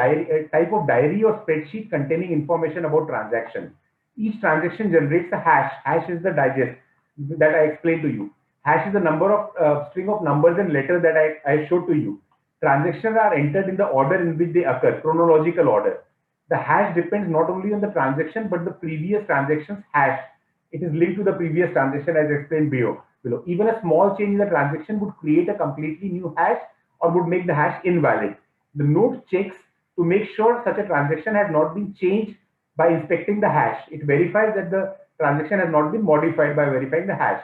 type of diary or spreadsheet containing information about transactions. Each transaction generates a hash. Hash is the digest that I explained to you. Hash is the number of string of numbers and letters that I showed to you. Transactions are entered in the order in which they occur, chronological order. The hash depends not only on the transaction, but the previous transaction's hash. It is linked to the previous transaction as explained below. Even a small change in the transaction would create a completely new hash or would make the hash invalid. The node checks to make sure such a transaction has not been changed by inspecting the hash. It verifies that the transaction has not been modified by verifying the hash.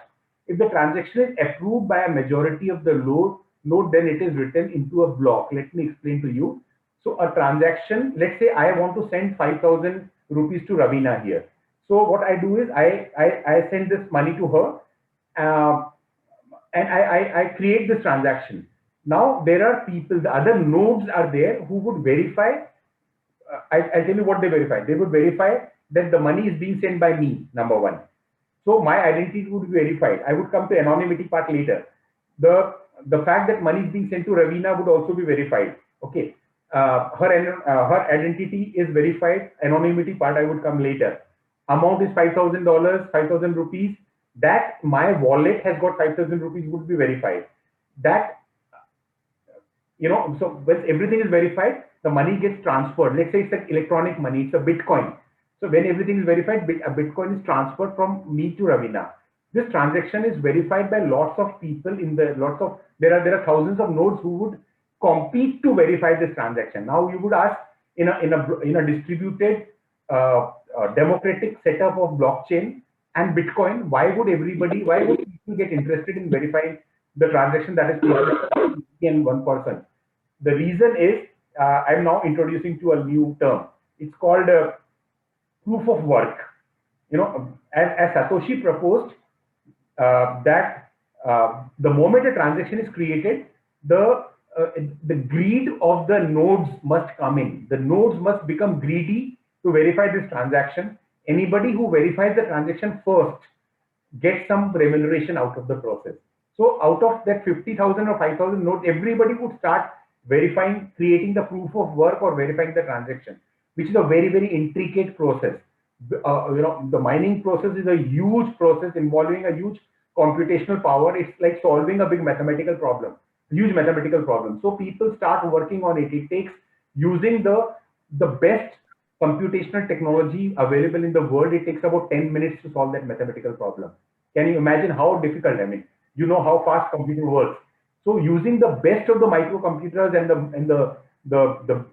If the transaction is approved by a majority of the node, then it is written into a block. Let me explain to you. So a transaction, let's say I want to send 5,000 rupees to Ravina here. So what I do is I send this money to her, and I create this transaction. Now there are people, the other nodes are there who would verify. I'll tell you what they verify. They would verify that the money is being sent by me, number one. So my identity would be verified. I would come to anonymity part later. The fact that money is being sent to Ravina would also be verified. Okay. Her identity is verified. Anonymity part I would come later. Amount is $5,000, 5,000 rupees. That my wallet has got 5,000 rupees would be verified. That, so when everything is verified, the money gets transferred. Let's say it's like electronic money, it's a Bitcoin. So when everything is verified, a Bitcoin is transferred from me to Ravina. This transaction is verified by lots of people there are thousands of nodes who would compete to verify this transaction. Now you would ask, in a distributed democratic setup of blockchain and Bitcoin, why would people get interested in verifying the transaction that is in one person? The reason is, I'm now introducing to a new term. It's called proof of work. As Satoshi proposed, that the moment a transaction is created, the greed of the nodes must come in. The nodes must become greedy to verify this transaction. Anybody who verifies the transaction first gets some remuneration out of the process. So out of that 50,000 or 5,000 nodes, everybody would start verifying, creating the proof of work or verifying the transaction, which is a very, very intricate process. The mining process is a huge process involving a huge computational power. It's like solving a big mathematical problem, huge mathematical problem. So people start working on it. It takes, using the best computational technology available in the world, it takes about 10 minutes to solve that mathematical problem. Can you imagine how difficult? I mean, you know how fast computer works. So using the best of the microcomputers and the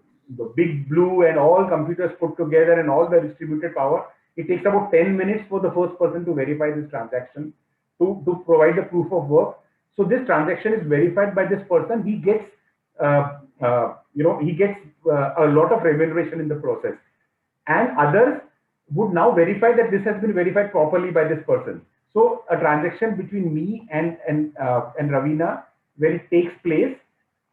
big blue and all computers put together and all the distributed power, it takes about 10 minutes for the first person to verify this transaction, to provide the proof of work. So this transaction is verified by this person. He gets a lot of remuneration in the process, and others would now verify that this has been verified properly by this person. So a transaction between me and Ravina, where it takes place,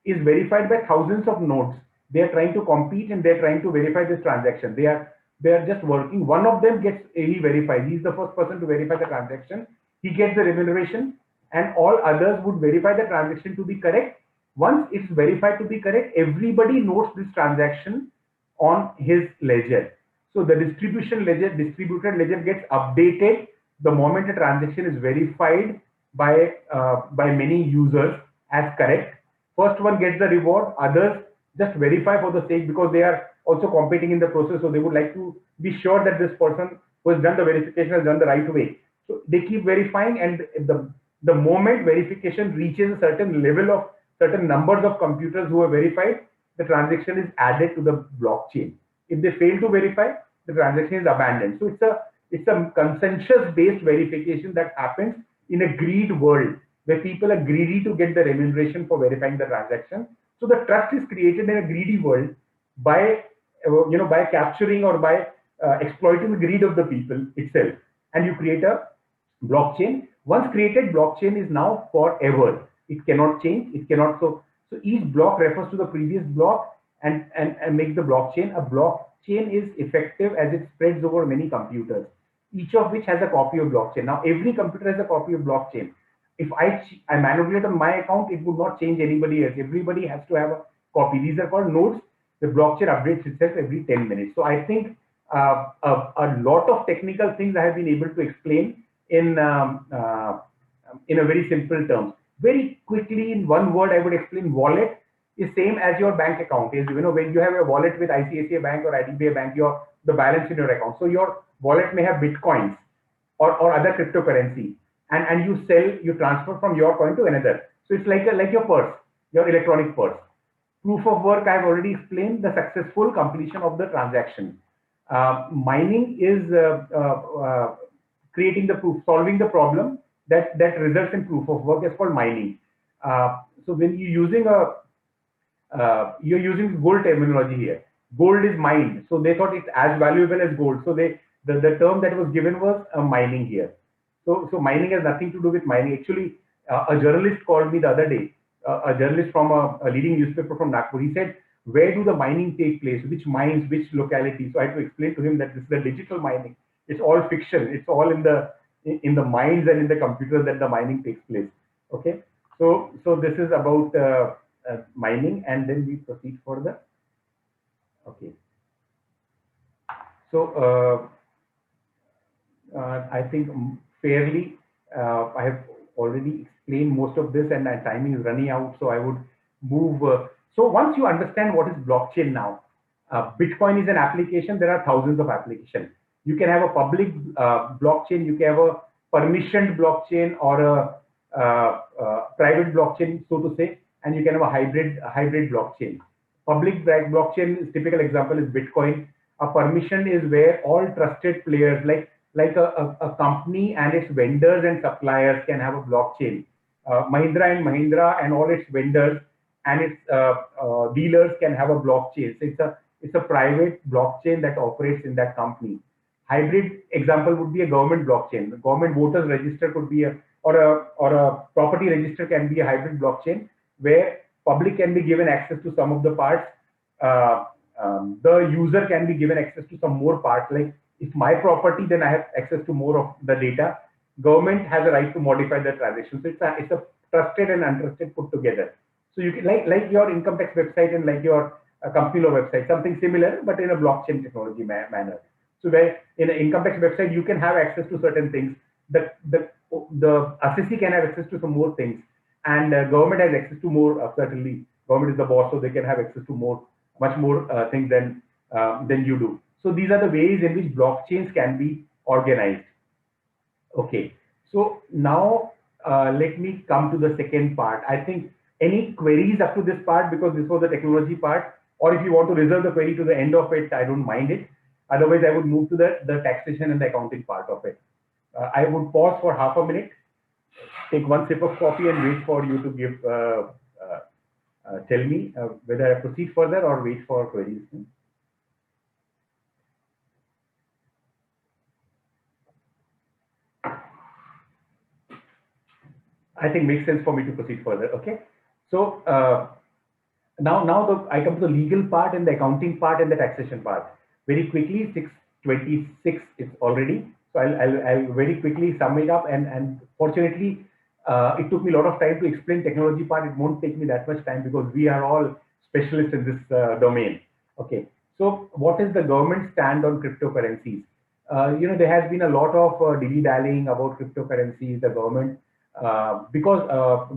is verified by thousands of nodes. They are trying to compete and they're trying to verify this transaction. They are just working. One of them gets verified. He's the first person to verify the transaction. He gets the remuneration, and all others would verify the transaction to be correct. Once it's verified to be correct, everybody notes this transaction on his ledger. So the distributed ledger gets updated the moment a transaction is verified by many users as correct. First one gets the reward, others just verify for the sake, because they are also competing in the process. So they would like to be sure that this person who has done the verification has done the right way. So they keep verifying, and the moment verification reaches a certain level of certain numbers of computers who are verified, the transaction is added to the blockchain. If they fail to verify, the transaction is abandoned. So it's a consensus-based verification that happens in a greed world, where people are greedy to get the remuneration for verifying the transaction. So the trust is created in a greedy world by capturing or by exploiting the greed of the people itself. And you create a blockchain. Once created, blockchain is now forever. It cannot change. It cannot. So each block refers to the previous block and makes the blockchain. A blockchain is effective as it spreads over many computers. each of which has a copy of blockchain. Now, every computer has a copy of blockchain. If I manipulate on my account, it would not change anybody else. Everybody has to have a copy. These are called nodes. The blockchain updates itself every 10 minutes. So I think a lot of technical things I have been able to explain in a very simple terms. Very quickly, in one word, I would explain wallet is same as your bank account. Is, you know, when you have a wallet with ICICI Bank or IDBI Bank, the balance in your account. So your wallet may have bitcoins or other cryptocurrency, and you transfer from your coin to another. So it's like your purse, your electronic purse. Proof of work, I've already explained the successful completion of the transaction. Mining is creating the proof, solving the problem that results in proof of work is called mining. So when you're using gold terminology here. Gold is mined, so they thought it's as valuable as gold. So the term that was given was mining here. So mining has nothing to do with mining. Actually, a journalist called me the other day, a journalist from a leading newspaper from Nagpur. He said, where do the mining take place? Which mines, which locality? So I had to explain to him that this is the digital mining. It's all fiction. It's all in the mines and in the computers that the mining takes place. Okay. So this is about mining, and then we proceed further. Okay. So I think fairly, I have already explained most of this, and my timing is running out. So I would move. So once you understand what is blockchain now, Bitcoin is an application. There are thousands of applications. You can have a public blockchain. You can have a permissioned blockchain or a private blockchain, so to say, and you can have a hybrid blockchain. Public blockchain, typical example is Bitcoin. A permission is where all trusted players, like a company and its vendors and suppliers, can have a blockchain. Mahindra and Mahindra and all its vendors and its dealers can have a blockchain. So it's a private blockchain that operates in that company. Hybrid example would be a government blockchain. The government voters register could be or a property register can be a hybrid blockchain, where public can be given access to some of the parts. The user can be given access to some more parts. Like if my property, then I have access to more of the data. Government has a right to modify the transaction. So it's a trusted and untrusted put together. So you can like your income tax website and like your company law website, something similar, but in a blockchain technology manner. So where in an income tax website, you can have access to certain things. The assessee can have access to some more things, and government has access to more. Certainly, government is the boss, so they can have access to much more things than you do. So these are the ways in which blockchains can be organized. Okay, so now let me come to the second part. I think any queries up to this part, because this was the technology part, or if you want to reserve the query to the end of it, I don't mind it. Otherwise, I would move to the taxation and the accounting part of it. I would pause for half a minute, take one sip of coffee, and wait for you to give tell me whether I proceed further or wait for queries. I think makes sense for me to proceed further. Okay, so now I come to the legal part and the accounting part and the taxation part. Very quickly, 6:26 is already. So I'll very quickly sum it up, and fortunately, it took me a lot of time to explain technology part. It won't take me that much time because we are all specialists in this domain. Okay, so what is the government stand on cryptocurrencies? There has been a lot of dilly-dallying about cryptocurrencies. The government, because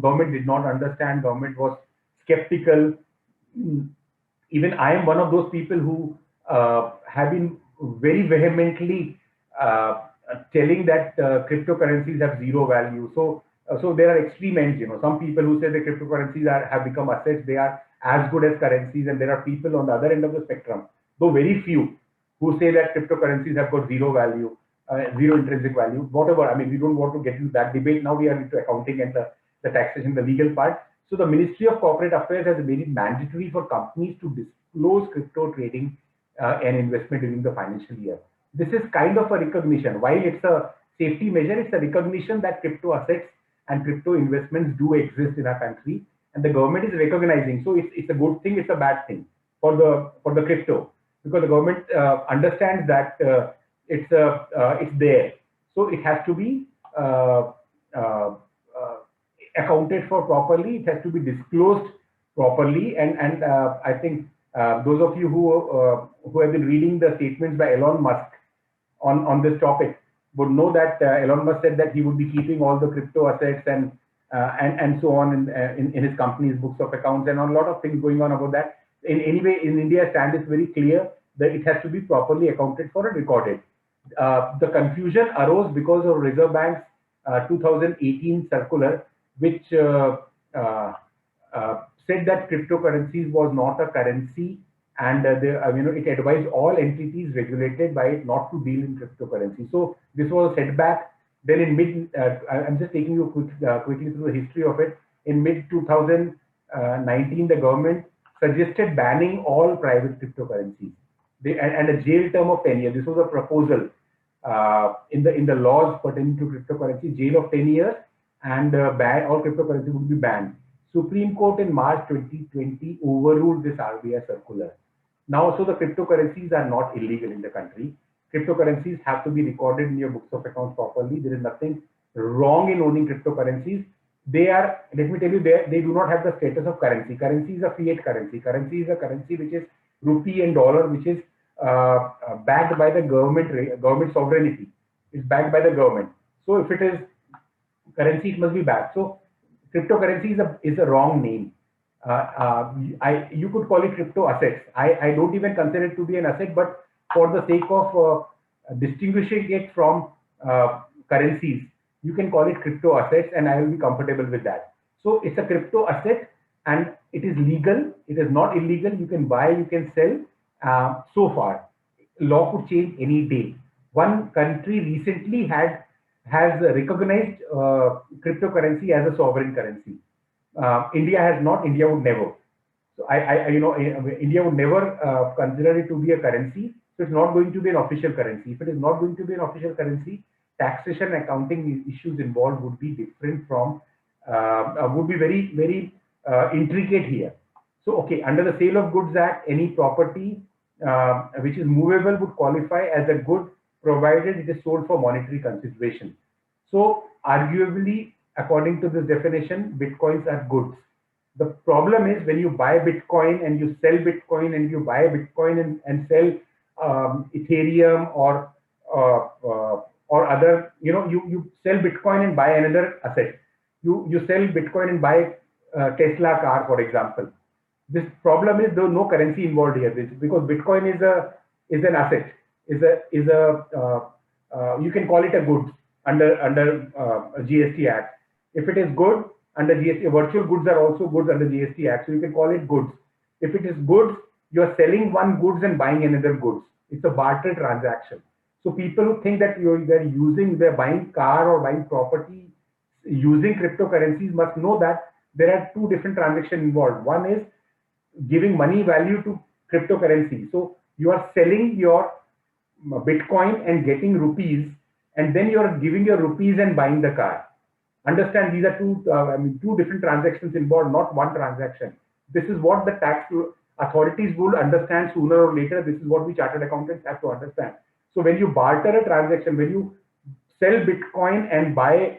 government did not understand, government was skeptical. Even I am one of those people who have been very vehemently telling that cryptocurrencies have zero value. So there are extreme ends. Some people who say the cryptocurrencies have become assets, they are as good as currencies, and there are people on the other end of the spectrum, though very few, who say that cryptocurrencies have got zero value, zero intrinsic value, whatever. I mean, we don't want to get into that debate now. We are into accounting and the taxation, the legal part. So the Ministry of Corporate Affairs has made it mandatory for companies to disclose crypto trading and investment during the financial year. This is kind of a recognition. While it's a safety measure, it's a recognition that crypto assets and crypto investments do exist in our country, and the government is recognizing. So it's a good thing, it's a bad thing for the crypto, because the government understands that it's there. So it has to be accounted for properly. It has to be disclosed properly. And I think those of you who have been reading the statements by Elon Musk on this topic would know that Elon Musk said that he would be keeping all the crypto assets and so on in his company's books of accounts, and on a lot of things going on about that. Anyway, in India, stand is very clear that it has to be properly accounted for and recorded. The confusion arose because of Reserve Bank's 2018 circular, which said that cryptocurrencies was not a currency, and it advised all entities regulated by it not to deal in cryptocurrency. So this was a setback. Then in I'm just taking you quickly through the history of it. In mid 2019, the government suggested banning all private cryptocurrencies and a jail term of 10 years. This was a proposal in the laws pertaining to cryptocurrency, jail of 10 years, and all cryptocurrency would be banned. Supreme Court in March 2020 overruled this RBI circular. Now, so the cryptocurrencies are not illegal in the country. Cryptocurrencies have to be recorded in your books of accounts properly. There is nothing wrong in owning cryptocurrencies. They are, let me tell you, they do not have the status of currency. Currency is a fiat currency. Currency is a currency which is rupee and dollar, which is backed by the government sovereignty. It's backed by the government. So if it is currency, it must be backed. So cryptocurrency is a wrong name. You could call it crypto assets. I don't even consider it to be an asset, but for the sake of distinguishing it from currencies, you can call it crypto assets, and I will be comfortable with that. So it's a crypto asset, and it is legal. It is not illegal. You can buy, you can sell. So far, law could change any day. One country recently has recognized cryptocurrency as a sovereign currency. India has not. India would never. So India would never consider it to be a currency. So it's not going to be an official currency. If it is not going to be an official currency, taxation, accounting issues involved would be different from, would be very, very intricate here. So, okay, under the Sale of Goods Act, any property which is movable would qualify as a good, provided it is sold for monetary consideration. So, arguably, according to this definition, Bitcoins are goods. The problem is when you buy Bitcoin and you sell Bitcoin, and you buy Bitcoin and sell Ethereum or other, you sell Bitcoin and buy another asset. You sell Bitcoin and buy Tesla car, for example. This problem is there no currency involved here, because Bitcoin is an asset, you can call it a good under GST Act. If it is good under GST, virtual goods are also goods under GST Act, so you can call it goods. If it is goods, you are selling one goods and buying another goods. It's a barter transaction. So people who think that they're buying car or buying property using cryptocurrencies must know that there are two different transactions involved. One is giving money value to cryptocurrency. So you are selling your Bitcoin and getting rupees, and then you are giving your rupees and buying the car. Understand, these are two different transactions involved, not one transaction. This is what the tax authorities will understand sooner or later. This is what we chartered accountants have to understand. So when you barter a transaction, when you sell Bitcoin and buy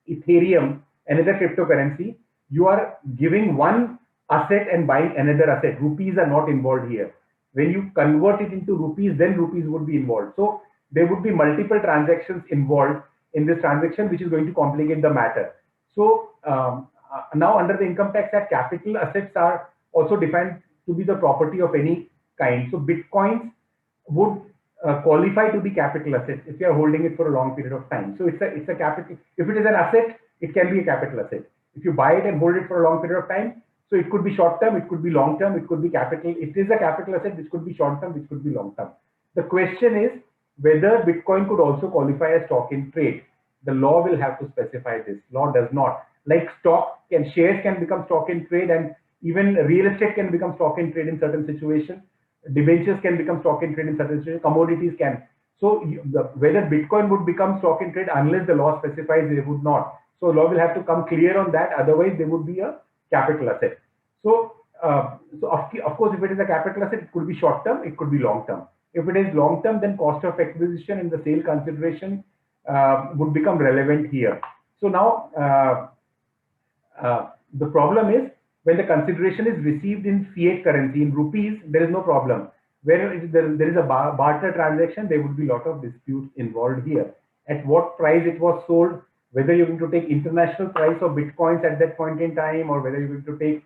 Ethereum, another cryptocurrency, you are giving one asset and buying another asset. Rupees are not involved here. When you convert it into rupees, then rupees would be involved. So there would be multiple transactions involved in this transaction, which is going to complicate the matter. So now under the Income Tax Act, capital assets are also defined to be the property of any kind. So Bitcoins would qualify to be capital assets if you are holding it for a long period of time. So it's a capital. If it is an asset, it can be a capital asset. If you buy it and hold it for a long period of time, so it could be short term, it could be long term, it could be capital. It is a capital asset, which could be short term, which could be long term. The question is whether Bitcoin could also qualify as stock in trade. The law will have to specify this. Law does not. Like shares can become stock in trade, and even real estate can become stock in trade in certain situations. Debentures can become stock in trade in certain situations. Commodities can. So whether Bitcoin would become stock in trade, unless the law specifies, it would not. So law will have to come clear on that. Otherwise, there would be a capital asset. So of course, if it is a capital asset, it could be short term, it could be long term. If it is long term, then cost of acquisition and the sale consideration would become relevant here. So now the problem is when the consideration is received in fiat currency, in rupees, there is no problem. Where there is a barter transaction, there would be a lot of disputes involved here. At what price it was sold, whether you're going to take international price of bitcoins at that point in time, or whether you're going to take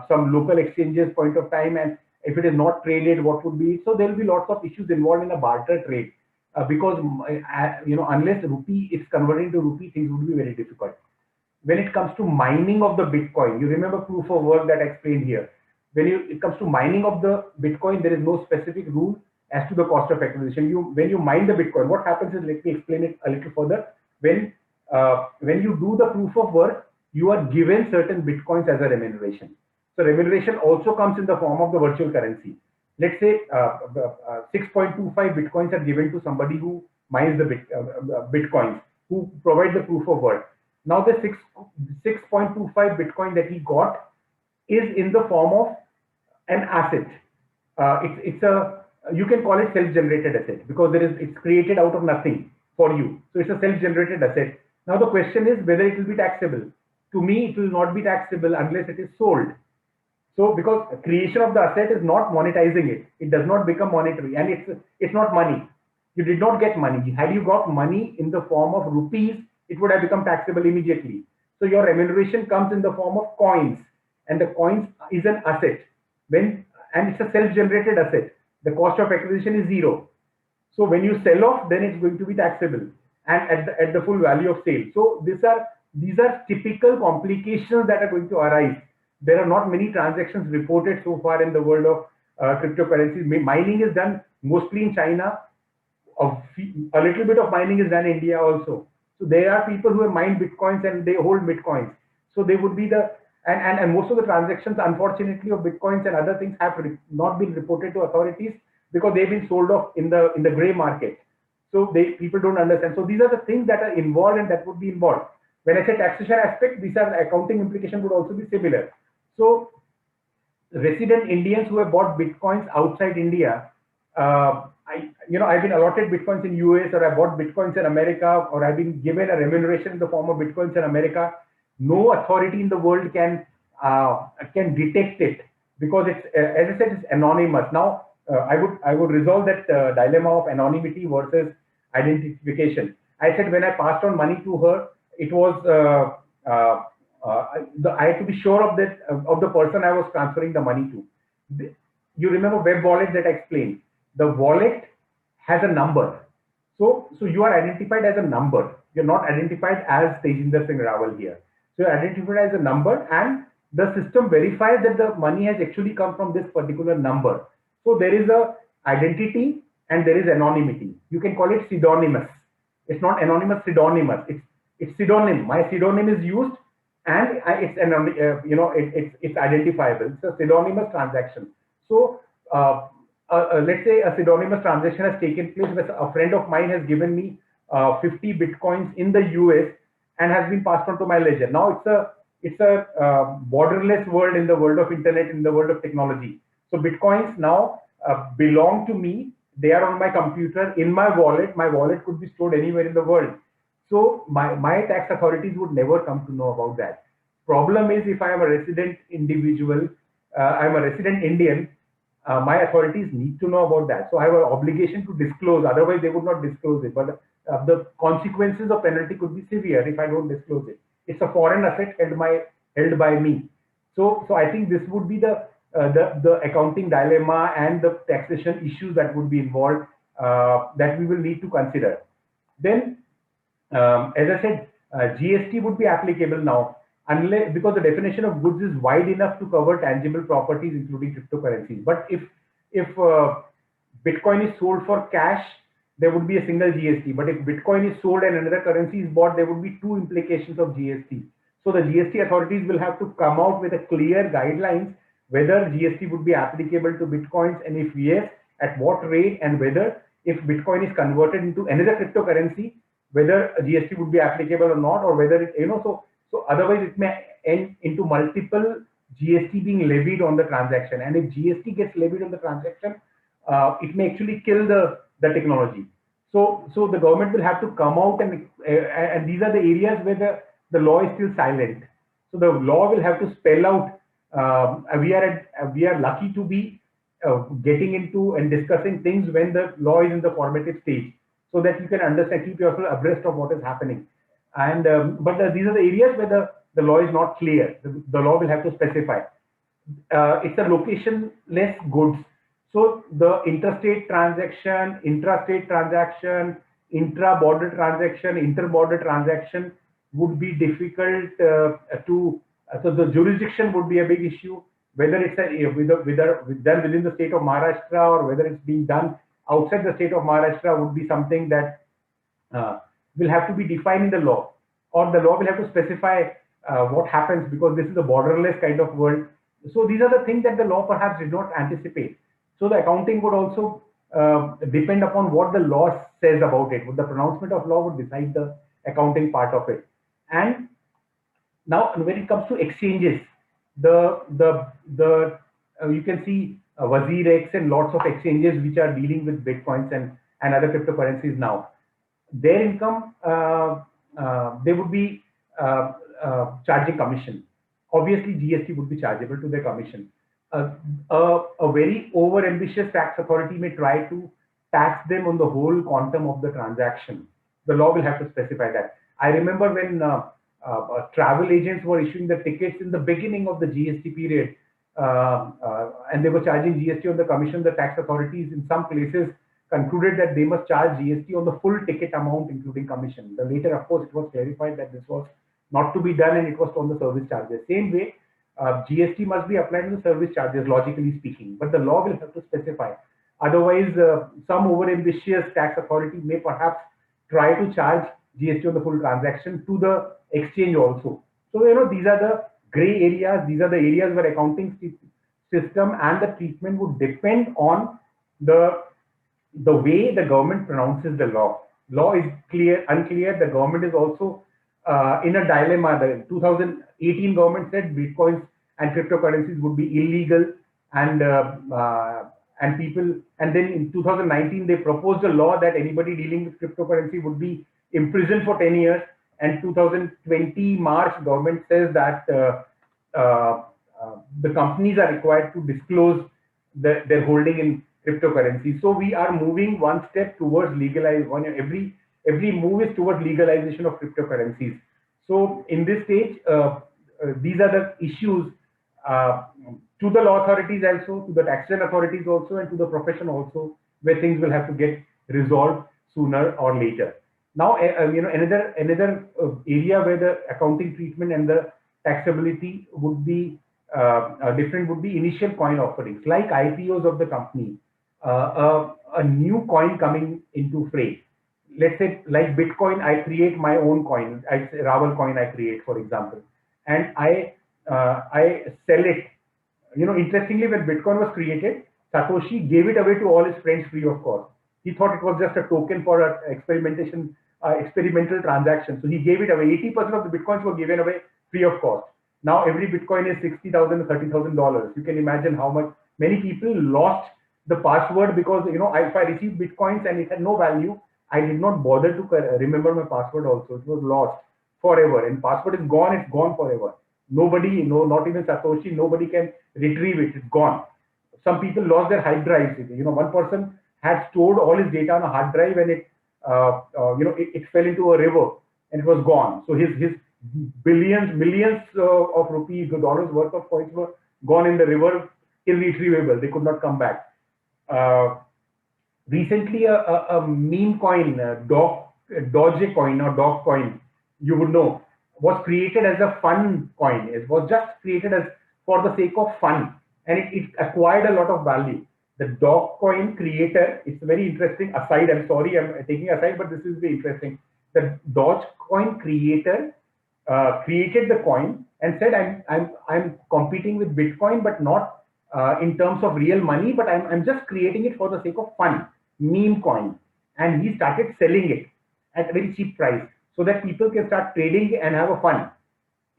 some local exchanges point of time, and if it is not traded, what would be. So there will be lots of issues involved in a barter trade because unless rupee is converted into rupee, things would be very difficult. When it comes to mining of the Bitcoin, you remember proof of work that I explained here. When it comes to mining of the Bitcoin, there is no specific rule as to the cost of acquisition. When you mine the Bitcoin, what happens is, let me explain it a little further. When you do the proof of work, you are given certain Bitcoins as a remuneration. So remuneration also comes in the form of the virtual currency. Let's say 6.25 Bitcoins are given to somebody who mines the Bitcoins, who provide the proof of work. Now the 6.25 Bitcoin that he got is in the form of an asset. You can call it self-generated asset because it's created out of nothing for you. So it's a self-generated asset. Now the question is whether it will be taxable. To me, it will not be taxable unless it is sold. So because creation of the asset is not monetizing it, it does not become monetary, and it's not money. You did not get money. Had you got money in the form of rupees, it would have become taxable immediately. So your remuneration comes in the form of coins, and the coins is an asset. And it's a self-generated asset. The cost of acquisition is zero. So when you sell off, then it's going to be taxable and at the full value of sale. So these are typical complications that are going to arise. There are not many transactions reported so far in the world of cryptocurrencies. Mining is done mostly in China. A little bit of mining is done in India also. So there are people who have mined Bitcoins and they hold Bitcoins. So they would be and most of the transactions, unfortunately, of Bitcoins and other things have not been reported to authorities because they've been sold off in the gray market. So people don't understand. So these are the things that are involved and that would be involved. When I say taxation aspect, these are the accounting implications would also be similar. So resident Indians who have bought Bitcoins outside India, I've been allotted Bitcoins in US, or I bought Bitcoins in America, or I've been given a remuneration in the form of Bitcoins in America. No authority in the world can detect it because it's, as I said, it's anonymous. Now, I would resolve that dilemma of anonymity versus identification. I said when I passed on money to her, it was I had to be sure of the person I was transferring the money to. You remember web wallet that I explained? The wallet has a number. So you are identified as a number. You're not identified as Tejinder Singh Rawal here. So you're identified as a number, and the system verifies that the money has actually come from this particular number. So there is a identity and there is anonymity. You can call it pseudonymous. It's not anonymous, pseudonymous. It's pseudonym. My pseudonym is used, and it's identifiable. It's a pseudonymous transaction. So let's say a pseudonymous transaction has taken place where a friend of mine has given me 50 Bitcoins in the US and has been passed on to my ledger. Now it's a borderless world, in the world of internet, in the world of technology. So Bitcoins now belong to me. They are on my computer, in my wallet. My wallet could be stored anywhere in the world. So my tax authorities would never come to know about that. Problem is, if I am a resident individual, I'm a resident Indian, my authorities need to know about that. So I have an obligation to disclose, otherwise they would not disclose it. But the consequences of penalty could be severe if I don't disclose it. It's a foreign asset held by me. So I think this would be the accounting dilemma and the taxation issues that would be involved that we will need to consider. Then, as I said, GST would be applicable now, unless, because the definition of goods is wide enough to cover tangible properties, including cryptocurrencies. But if Bitcoin is sold for cash, there would be a single GST. But if Bitcoin is sold and another currency is bought, there would be two implications of GST. So the GST authorities will have to come out with a clear guidelines whether GST would be applicable to Bitcoins, and if yes, at what rate, and whether if Bitcoin is converted into another cryptocurrency, whether GST would be applicable or not, or whether it, so otherwise it may end into multiple GST being levied on the transaction. And if GST gets levied on the transaction, it may actually kill the technology. So the government will have to come out, and these are the areas where the law is still silent. So the law will have to spell out. We are lucky to be getting into and discussing things when the law is in the formative stage, so that you can understand, keep yourself abreast of what is happening. And these are the areas where the law is not clear. The law will have to specify. It's a locationless goods. So the interstate transaction, intrastate transaction, intra-border transaction, inter-border transaction would be difficult to. So the jurisdiction would be a big issue. Whether it's done within the state of Maharashtra or whether it's being done outside the state of Maharashtra would be something that will have to be defined in the law, or the law will have to specify what happens, because this is a borderless kind of world. So these are the things that the law perhaps did not anticipate. So the accounting would also depend upon what the law says about it. The pronouncement of law would decide the accounting part of it. And now when it comes to exchanges, you can see WazirX and lots of exchanges which are dealing with Bitcoins and other cryptocurrencies now. Their income, they would be charging commission. Obviously, GST would be chargeable to their commission. A very over-ambitious tax authority may try to tax them on the whole quantum of the transaction. The law will have to specify that. I remember when travel agents were issuing the tickets in the beginning of the GST period, and they were charging GST on the commission. The tax authorities in some places concluded that they must charge GST on the full ticket amount, including commission. The later, of course, it was clarified that this was not to be done, and it was on the service charges. Same way, GST must be applied to the service charges, logically speaking, but the law will have to specify. Otherwise, some over-ambitious tax authority may perhaps try to charge GST on the full transaction to the exchange also. So, these are the gray areas. These are the areas where accounting system and the treatment would depend on the way the government pronounces the law. Law is unclear. The government is also in a dilemma. The 2018 government said Bitcoins and cryptocurrencies would be illegal, and then in 2019 they proposed a law that anybody dealing with cryptocurrency would be imprisoned for 10 years. And 2020 March, government says that the companies are required to disclose their holding in cryptocurrency. So we are moving one step towards legalization. Every move is towards legalization of cryptocurrencies. So in this stage, these are the issues to the law authorities also, to the taxation authorities also, and to the profession also, where things will have to get resolved sooner or later. Now, another area where the accounting treatment and the taxability would be different would be initial coin offerings, like IPOs of the company, a new coin coming into fray. Let's say, like Bitcoin, I create my own coin. Ravel coin I create, for example, and I sell it. Interestingly, when Bitcoin was created, Satoshi gave it away to all his friends free of cost. He thought it was just a token for an experimental transaction. So he gave it away. 80% of the Bitcoins were given away free of cost. Now every Bitcoin is $60,000, $30,000. You can imagine how many people lost the password because, if I received Bitcoins and it had no value, I did not bother to remember my password also. It was lost forever. And password is gone, it's gone forever. Nobody, not even Satoshi, nobody can retrieve it. It's gone. Some people lost their hard drives. One person had stored all his data on a hard drive, and it fell into a river and it was gone. So his millions of rupees, dollars worth of coins were gone in the river, irretrievable. They could not come back. Recently, a meme coin, Dogecoin or Dogcoin, you would know, was created as a fun coin. It was just created as for the sake of fun, and it acquired a lot of value. The Dogcoin creator, it's very interesting aside. I'm sorry, I'm taking aside, but this is very interesting. The Dogecoin creator created the coin and said, I'm competing with Bitcoin, but not in terms of real money, but I'm just creating it for the sake of fun, meme coin. And he started selling it at a very cheap price so that people can start trading and have a fun.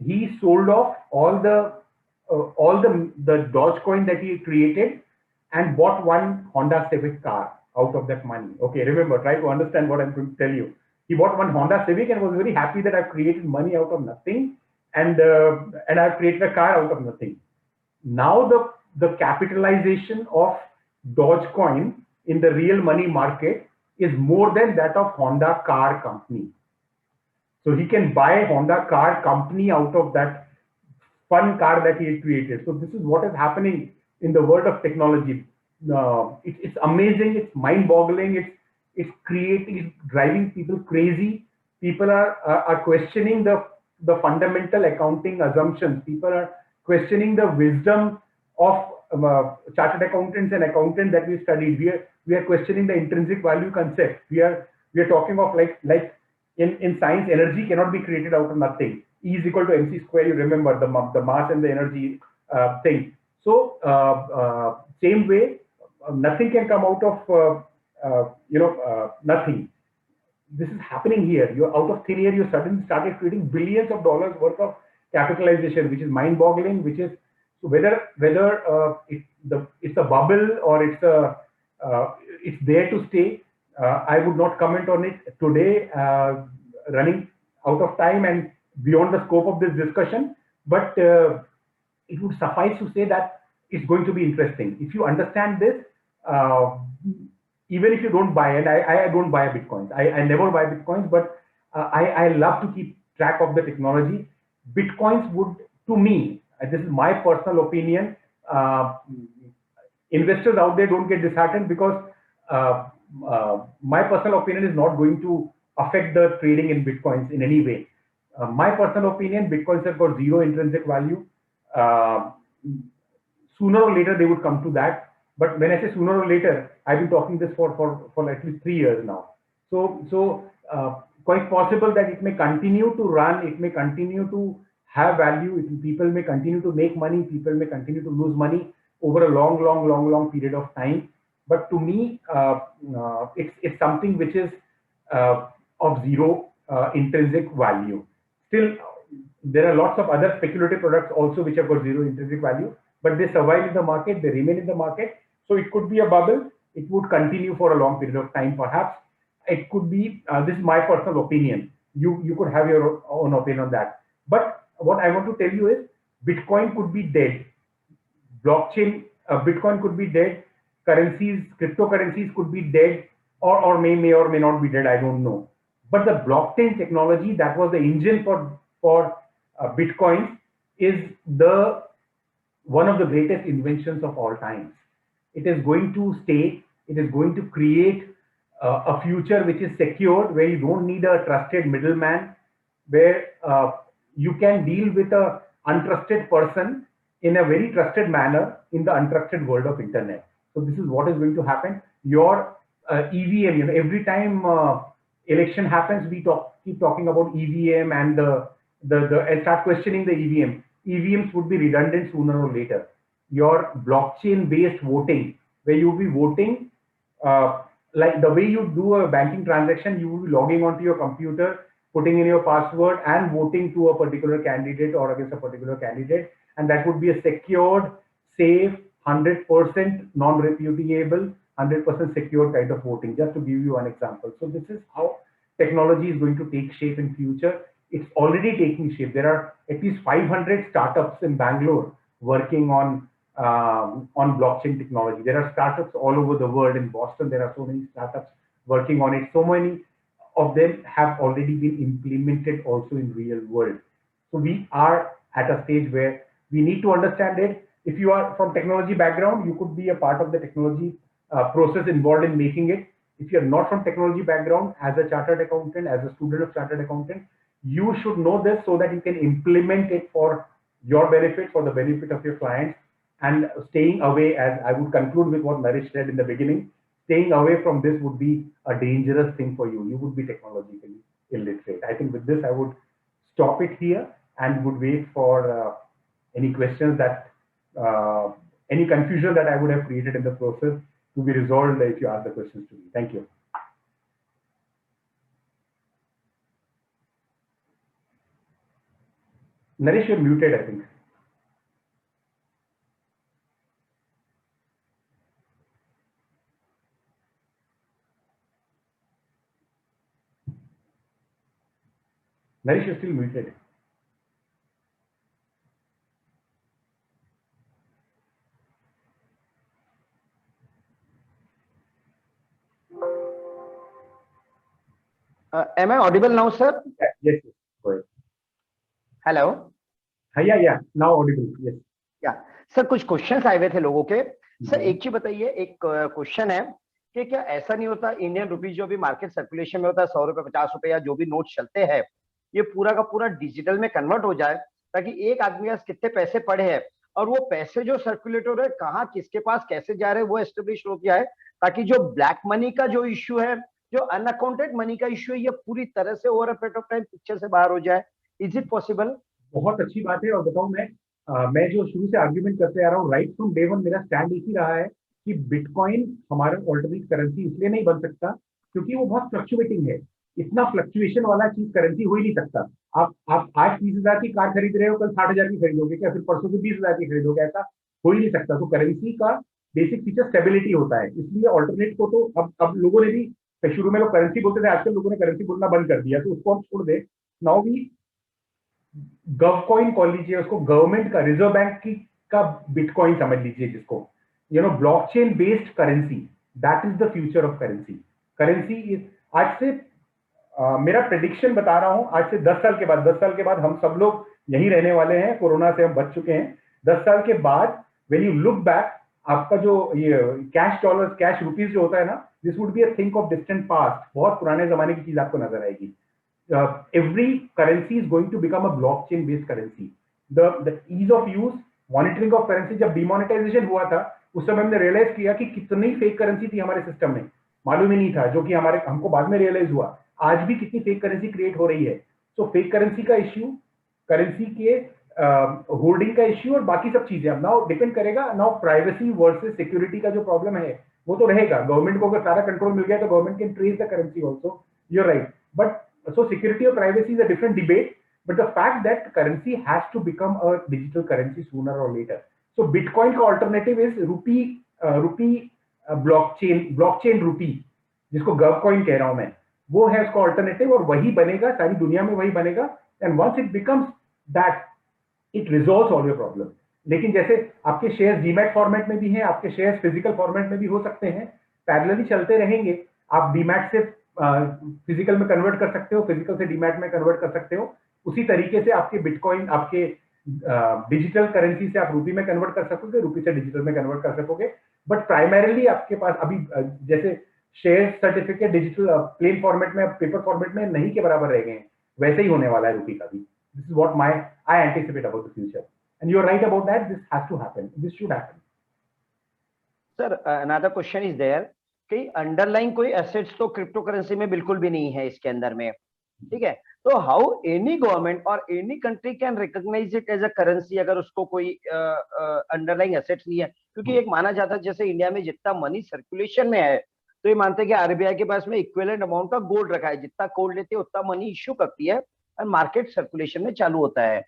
He sold off all the Dogecoin that he created and bought one Honda Civic car out of that money. Okay, remember, try to understand what I'm going to tell you. He bought one Honda Civic and was very happy that I've created money out of nothing, and I've created a car out of nothing. Now the capitalization of Dogecoin in the real money market is more than that of Honda car company. So he can buy Honda car company out of that fun car that he had created. So this is what is happening in the world of technology. It's amazing. It's mind-boggling. It's creating, it's driving people crazy. People are questioning the fundamental accounting assumptions. People are questioning the wisdom of chartered accountants and accountants that we studied. We are questioning the intrinsic value concept. We are talking of like in science, energy cannot be created out of nothing. E is equal to mc square. You remember the mass and the energy thing. So same way, nothing can come out of nothing. This is happening here. You're out of thin air. You suddenly started creating billions of dollars worth of capitalization, which is mind-boggling. Which is so whether it's a bubble or it's there to stay. I would not comment on it today. Running out of time and beyond the scope of this discussion, but it would suffice to say that it's going to be interesting. If you understand this, even if you don't buy, and I don't buy Bitcoins. I never buy Bitcoins, but I love to keep track of the technology. Bitcoins would, to me, this is my personal opinion, investors out there don't get disheartened because my personal opinion is not going to affect the trading in Bitcoins in any way. My personal opinion, Bitcoins have got zero intrinsic value. Sooner or later, they would come to that. But when I say sooner or later, I've been talking this for at least 3 years now. So quite possible that it may continue to run, it may continue to have value, people may continue to make money, people may continue to lose money over a long period of time. But to me, it's something which is of zero intrinsic value. Still, there are lots of other speculative products also which have got zero intrinsic value, but they survive in the market, they remain in the market. So it could be a bubble. It would continue for a long period of time, perhaps. It could be, this is my personal opinion. You could have your own opinion on that. But what I want to tell you is Bitcoin could be dead. Blockchain, Bitcoin could be dead. Currencies, cryptocurrencies could be dead or may or may not be dead. I don't know. But the blockchain technology that was the engine for Bitcoin is one of the greatest inventions of all times. It is going to stay. It is going to create a future which is secured, where you don't need a trusted middleman, where you can deal with a untrusted person in a very trusted manner in the untrusted world of internet. So this is what is going to happen. Your EVM, every time election happens, we keep talking about EVM and and start questioning the EVM. EVMs would be redundant sooner or later. Your blockchain-based voting, where you'll be voting like the way you do a banking transaction, you will be logging onto your computer, putting in your password and voting to a particular candidate or against a particular candidate. And that would be a secured, safe, 100% non-repudiable, 100% secure kind of voting, just to give you one example. So this is how technology is going to take shape in future. It's already taking shape. There are at least 500 startups in Bangalore working on blockchain technology. There are startups all over the world. In Boston, there are so many startups working on it. So many of them have already been implemented also in real world. So we are at a stage where we need to understand it. If you are from technology background, you could be a part of the technology process involved in making it. If you're not from technology background, as a chartered accountant, as a student of chartered accountant, you should know this so that you can implement it for your benefit, for the benefit of your clients. And staying away, as I would conclude with what Naresh said in the beginning, staying away from this would be a dangerous thing for you. You would be technologically illiterate. I think with this, I would stop it here and would wait for any questions that, any confusion that I would have created in the process to be resolved if you ask the questions to me. Thank you. Naresh, you're muted, I think. Naresh is still muted. Am I audible now, sir? Yeah, yes, yes. Go ahead. Hello. Yeah. Now audible. Yes. या sir कुछ questions आए हुए थे लोगों के। Sir एक चीज बताइए, एक क्वेश्चन है कि क्या ऐसा नहीं होता इंडियन रुपीज जो भी मार्केट सर्कुलेशन में होता है 100 रुपए 50 रुपए या जो भी नोट चलते हैं ये पूरा का पूरा डिजिटल में कन्वर्ट हो जाए, ताकि एक आदमी के पास कितने पैसे पड़े हैं और वो पैसे जो सर्कुलेट हो रहे हैं कहाँ किसके पास कैसे जा रहे हैं वो एस्टेब्लिश हो गया है, ताकि जो ब्लैक मनी का जो इश्यू है, जो अनअकाउंटेड मनी का इश्यू है, ये पूरी तरह से over a period of time picture से बाहर हो जाए। Is it possible? बहुत अच्छी बात है। और बताऊं मैं जो शुरू से आर्ग्यूमेंट करते आ रहा हूँ, राइट फ्रॉम डे वन मेरा स्टैंड एक ही रहा है कि बिटकॉइन हमारा ऑल्टरनेट करेंसी इसलिए नहीं बन सकता क्योंकि वो बहुत फ्लक्चुएटिंग है। इतना फ्लक्चुएशन वाला चीज करेंसी हो ही नहीं सकता। आप आज 30,000 की कार खरीद रहे हो, कल 60,000 की खरीदोगे क्या? फिर परसों से 20,000 की खरीदोगे? ऐसा हो ही नहीं सकता। तो करेंसी का बेसिक फीचर स्टेबिलिटी होता है। इसलिए ऑल्टरनेट को तो अब लोगों ने भी, शुरू में लोग करेंसी बोलते थे, आजकल लोगों ने करेंसी बोलना बंद कर दिया, तो उसको हम छोड़ दे। नाउ भी गवकॉइन कॉल लीजिए उसको, गवर्नमेंट का, रिजर्व बैंक की का बिटकॉइन समझ लीजिए जिसको, blockchain based currency, that is the future of currency. Currency आज से मेरा प्रेडिक्शन बता रहा हूं, आज से 10 साल के बाद हम सब लोग यहीं रहने वाले हैं, कोरोना से हम बच चुके हैं। 10 साल के बाद व्हेन यू लुक बैक, आपका जो ये कैश डॉलर, कैश रुपीज जो होता है ना, this would be a think of distant past, बहुत पुराने जमाने की चीज आपको नजर आएगी। Every currency is going to become a blockchain based currency. The ease of use, monitoring of currency, जब डिमोनेटाइजेशन हुआ था उस समय हमने रियलाइज किया कि कितनी फेक करेंसी थी हमारे सिस्टम में, मालूम ही नहीं था, जो कि हमको बाद में रियलाइज हुआ। आज भी कितनी फेक करेंसी क्रिएट हो रही है। सो फेक करेंसी का इश्यू, करेंसी के होल्डिंग का इश्यू और बाकी सब चीजें अब नाउ डिपेंड करेगा। नाउ प्राइवेसी वर्सेस सिक्योरिटी का जो प्रॉब्लम है वो तो रहेगा। गवर्नमेंट को अगर सारा कंट्रोल मिल गया तो government can trace the currency also, you are right. But so security or privacy is a different debate, but the fact that currency has to become a digital currency sooner or later. So Bitcoin का alternative is rupee blockchain rupee, जिसको GovCoin कह रहा हूं मैं, वो है उसका alternative और वही बनेगा, सारी दुनिया में वही बनेगा। And once it becomes that, it resolves all your problems. लेकिन जैसे आपके शेयर डीमैट फॉर्मेट में भी हैं, आपके शेयर फिजिकल फॉर्मेट में भी हो सकते हैं, पैरेलली चलते रहेंगे। आप डीमैट से फिजिकल में कन्वर्ट कर सकते हो, फिजिकल से डीमैट में कन्वर्ट कर सकते हो। उसी तरीके से आपके बिटकॉइन, आपके डिजिटल करेंसी से आप रूपी में कन्वर्ट कर सकोगे, रूपी से डिजिटल में कन्वर्ट कर सकोगे। बट प्राइमरीली आपके पास अभी जैसे share certificate digital plain format में, पेपर फॉर्मेट में नहीं के बराबर रह गए हैं, वैसे ही होने वाला है रूपी का भी। This is what I anticipate about the future, and you are right about that. This has to happen, this should happen. Sir another question is there कि अंडरलाइन कोई एसेट्स तो क्रिप्टो करेंसी में बिल्कुल भी नहीं है इसके अंदर में, ठीक है? तो हाउ एनी गवर्नमेंट और any country can recognise it as a currency अगर उसको कोई अंडरलाइन एसेट्स नहीं है? क्योंकि एक माना जाता है जैसे इंडिया में जितना मनी सर्कुलेशन में है तो ये मानते हैं कि आरबीआई के पास में इक्विवेलेंट अमाउंट का गोल्ड रखा है, जितना गोल्ड लेते हैं उतना मनी इश्यू करती है और मार्केट सर्कुलेशन में चालू होता है।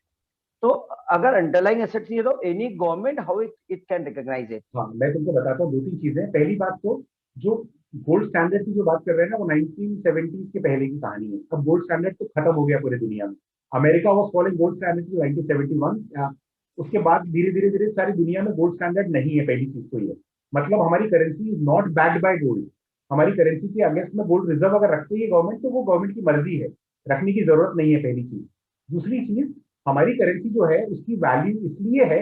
तो अगर अंडरलाइन एसेट्स नहीं है तो any government how it can recognise it? हाँ, मैं तुमको बताता हूँ 2-3 चीजें। पहली बात तो जो गोल्ड स्टैंडर्ड की जो बात कर रहे हैं ना, वो 1970s के पहले की कहानी है। अब गोल्ड स्टैंडर्ड तो खत्म हो गया पूरी दुनिया में। America was following gold standard 1971। उसके बाद धीरे धीरे सारी दुनिया में गोल्ड स्टैंडर्ड नहीं है। पहली चीज तो ये, मतलब हमारी currency is not backed by gold. हमारी करेंसी के अगेंस्ट में गोल्ड रिजर्व अगर रखती है गवर्नमेंट तो वो गवर्नमेंट की मर्जी है, रखने की जरूरत नहीं है, पहली चीज। दूसरी चीज, हमारी करेंसी जो है उसकी वैल्यू इसलिए है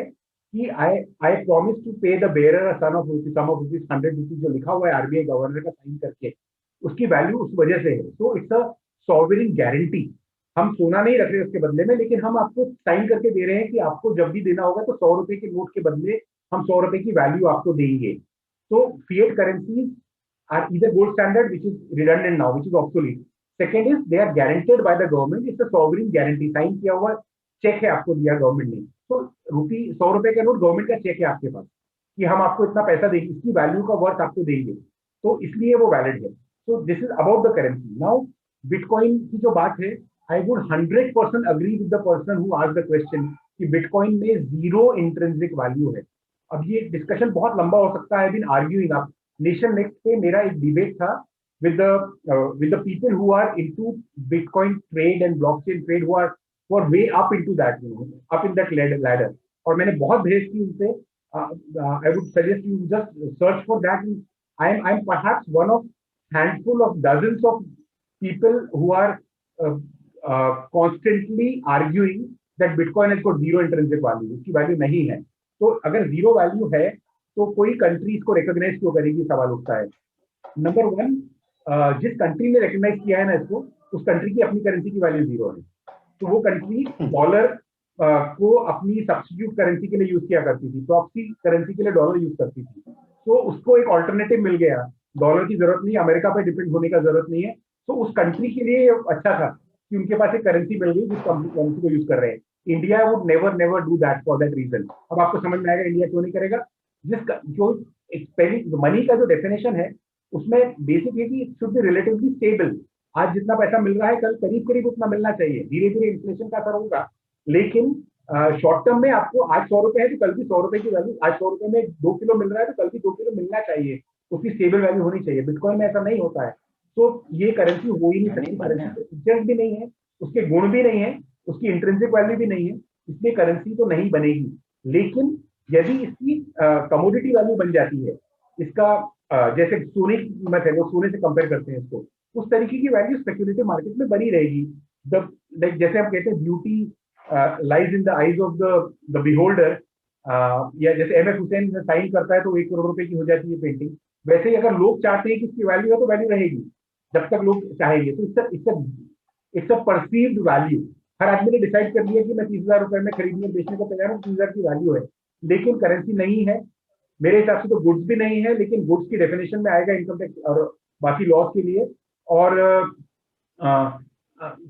कि I promise to pay the bearer sum of rupees 100 rupees जो लिखा हुआ है आरबीआई गवर्नर का साइन करके, उसकी वैल्यू उस वजह से है। तो इट्स अ सॉवरेन गारंटी। हम सोना नहीं रख रहे उसके बदले में, लेकिन हम आपको साइन करके दे रहे हैं कि आपको जब भी देना होगा तो 100 रुपए के नोट के बदले हम 100 रुपए की वैल्यू आपको देंगे। तो fiat currencies are either gold standard which is redundant now, which is obsolete. Second is they are guaranteed by the government. It's a sovereign guarantee, sign किया हुआ चेक है आपको दिया गवर्नमेंट ने। तो रुपी 100 रुपए का नोट गवर्नमेंट का चेक है आपके पास कि हम आपको इतना पैसा देंगे, इसकी वैल्यू का वर्थ आपको देंगे, तो इसलिए वो वैलिड है। तो this is about the currency. Now bitcoin की जो बात है, I would 100% agree with the person who asked the question कि बिटकॉइन में जीरो इंट्रिंसिक वैल्यू है। अब ये डिस्कशन बहुत लंबा हो सकता है। आई बीन आर्ग्यूइंग, आप नेशन नेक्स्ट पे मेरा एक डिबेट था with the people who are into Bitcoin trade and blockchain trade, who are way up into that, up in that ladder. और मैंने बहुत बहस की उनसे. I would suggest you just search for that. I'm perhaps one of handful of dozens of people who are constantly arguing that Bitcoin has got zero intrinsic value. उसकी value नहीं है. तो अगर जीरो वैल्यू है तो कोई country इसको recognise क्यों करेगी, सवाल उठता है. नंबर वन, जिस कंट्री ने रिकॉग्नाइज किया है ना इसको, उस कंट्री की अपनी करेंसी की वैल्यू जीरो है. तो वो कंट्री डॉलर को अपनी सब्स्टिट्यूट करेंसी के लिए यूज किया करती थी, प्रॉक्सी करेंसी के लिए डॉलर यूज करती थी. तो उसको एक ऑल्टरनेटिव मिल गया, डॉलर की जरूरत नहीं, अमेरिका पे डिपेंड होने का जरूरत नहीं है. तो उस कंट्री के लिए अच्छा था कि उनके पास एक करेंसी मिल गई जिस करेंसी को यूज कर रहे हैं. India would never do that for that reason. अब आपको समझ में आएगा इंडिया क्यों नहीं करेगा. जो पहली मनी का जो डेफिनेशन है उसमें बेसिक है कि it should be relatively stable. आज जितना पैसा मिल रहा है कल करीब करीब उतना मिलना चाहिए. धीरे धीरे इन्फ्लेशन का असर होगा, लेकिन शॉर्ट टर्म में आपको आज 100 रुपए है तो कल भी 100 रुपए की वैल्यू, आज 100 रुपए में 2 किलो मिल रहा है तो कल भी 2 किलो मिलना चाहिए. उसकी स्टेबल वैल्यू होनी चाहिए. बिटकॉइन में ऐसा नहीं होता है. तो ये करेंसी हो ही नहीं सकती. करेंसी फीचर्स भी नहीं है, उसके गुण भी नहीं है, उसकी इंट्रिंसिक वैल्यू भी नहीं है, इसलिए करेंसी तो नहीं बनेगी. लेकिन यदि इसकी कमोडिटी वैल्यू बन जाती है, इसका जैसे सोने की कीमत है, वो सोने से कंपेयर करते हैं इसको, उस तरीके की वैल्यू स्पेक्युलेटिव मार्केट में बनी रहेगी. जैसे हम कहते हैं beauty lies in the eyes of the beholder, या जैसे एम एफ हुसैन साइन करता है तो 1 करोड़ रुपए की हो जाती है पेंटिंग, वैसे ही अगर लोग चाहते हैं कि इसकी वैल्यू है तो वैल्यू रहेगी जब तक लोग चाहेंगे. तो इट्स अ परसीव्ड वैल्यू. हर आदमी ने डिसाइड कर लिया कि मैं 30,000 रुपए में खरीदने बेचने को तैयार हूँ, 30,000 की वैल्यू है. लेकिन करेंसी नहीं है मेरे हिसाब से. तो गुड्स भी नहीं है, लेकिन गुड्स की डेफिनेशन में आएगा इनकम टैक्स और बाकी लॉस के लिए. और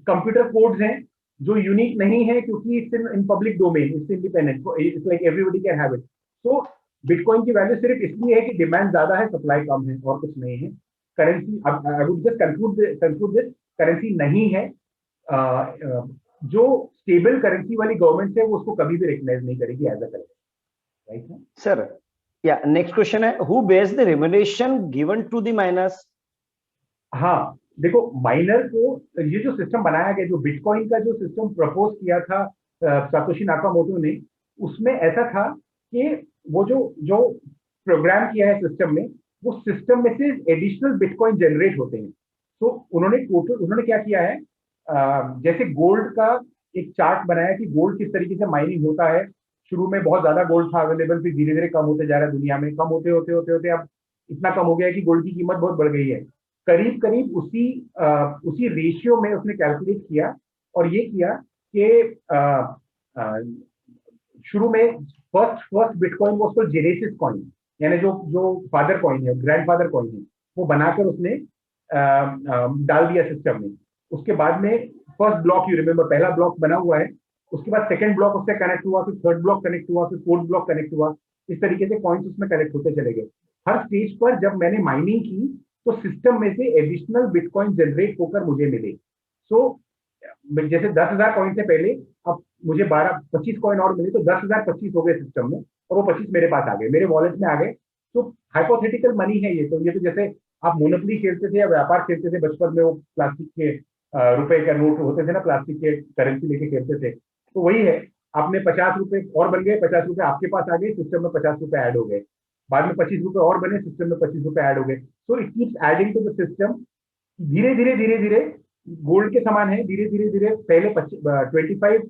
कंप्यूटर कोड्स हैं जो यूनिक नहीं है क्योंकि it's in public domain, it's independent, it's like everybody can have it. तो बिटकॉइन की वैल्यू सिर्फ इसलिए है कि डिमांड ज्यादा है, सप्लाई कम है, और कुछ नहीं है. Currency, I would just conclude this, currency नहीं है. जो स्टेबल करेंसी वाली गवर्नमेंट है वो उसको कभी भी रिकॉग्नाइज नहीं करेगी as a currency. Right sir. या नेक्स्ट क्वेश्चन है, who base the remuneration given to the miners. हाँ, देखो माइनर को ये जो सिस्टम बनाया गया, जो बिटकॉइन का जो सिस्टम प्रपोज किया था सातोशी नाकामोटो ने, उसमें ऐसा था कि वो जो प्रोग्राम किया है सिस्टम में, वो सिस्टम में से एडिशनल बिटकॉइन जनरेट होते हैं. तो उन्होंने क्या किया है, जैसे गोल्ड का एक चार्ट बनाया कि गोल्ड किस तरीके से माइनिंग होता है. शुरू में बहुत ज्यादा गोल्ड था अवेलेबल, फिर धीरे धीरे कम होते जा रहा है दुनिया में. कम होते होते होते होते अब इतना कम हो गया है कि गोल्ड की कीमत बहुत बढ़ गई है. करीब करीब उसी रेशियो में उसने कैलकुलेट किया और ये किया कि शुरू में फर्स्ट बिटकॉइन वो उसको जेनेसिस कॉइन, यानी जो फादर कॉइन है, ग्रैंडफादर कॉइन है, वो बनाकर उसने डाल दिया सिस्टम में. उसके बाद में फर्स्ट ब्लॉक, यू रिमेंबर, पहला ब्लॉक बना हुआ है. उसके बाद सेकंड ब्लॉक उससे कनेक्ट हुआ, फिर थर्ड ब्लॉक कनेक्ट हुआ, फिर फोर्थ ब्लॉक कनेक्ट हुआ. इस तरीके से कॉइन्स उसमें कनेक्ट होते चले गए. हर स्टेज पर जब मैंने माइनिंग की तो सिस्टम में से एडिशनल बिटकॉइन जनरेट होकर मुझे मिले. सो जैसे 10,000 कॉइन से पहले अब मुझे 25 कॉइन और मिले, तो 10,025 हो गए सिस्टम में, और वो 25 मेरे पास आ गए, मेरे वॉलेट में आ गए. तो हाइपोथेटिकल मनी है ये. तो जैसे आप मोनोपोली खेलते थे या व्यापार खेलते थे बचपन में, वो प्लास्टिक के रुपए का नोट होते थे ना, प्लास्टिक के करेंसी लेके खेलते थे. तो वही है, आपने 50 रुपए और बन गए, 50 रुपए आपके पास आ गए, सिस्टम में 50 रुपए ऐड हो गए. बाद में 25 रुपए और बने, सिस्टम में 25 रुपए ऐड हो गए. So it keeps adding to the system. धीरे धीरे गोल्ड के समान है. धीरे धीरे पहले 25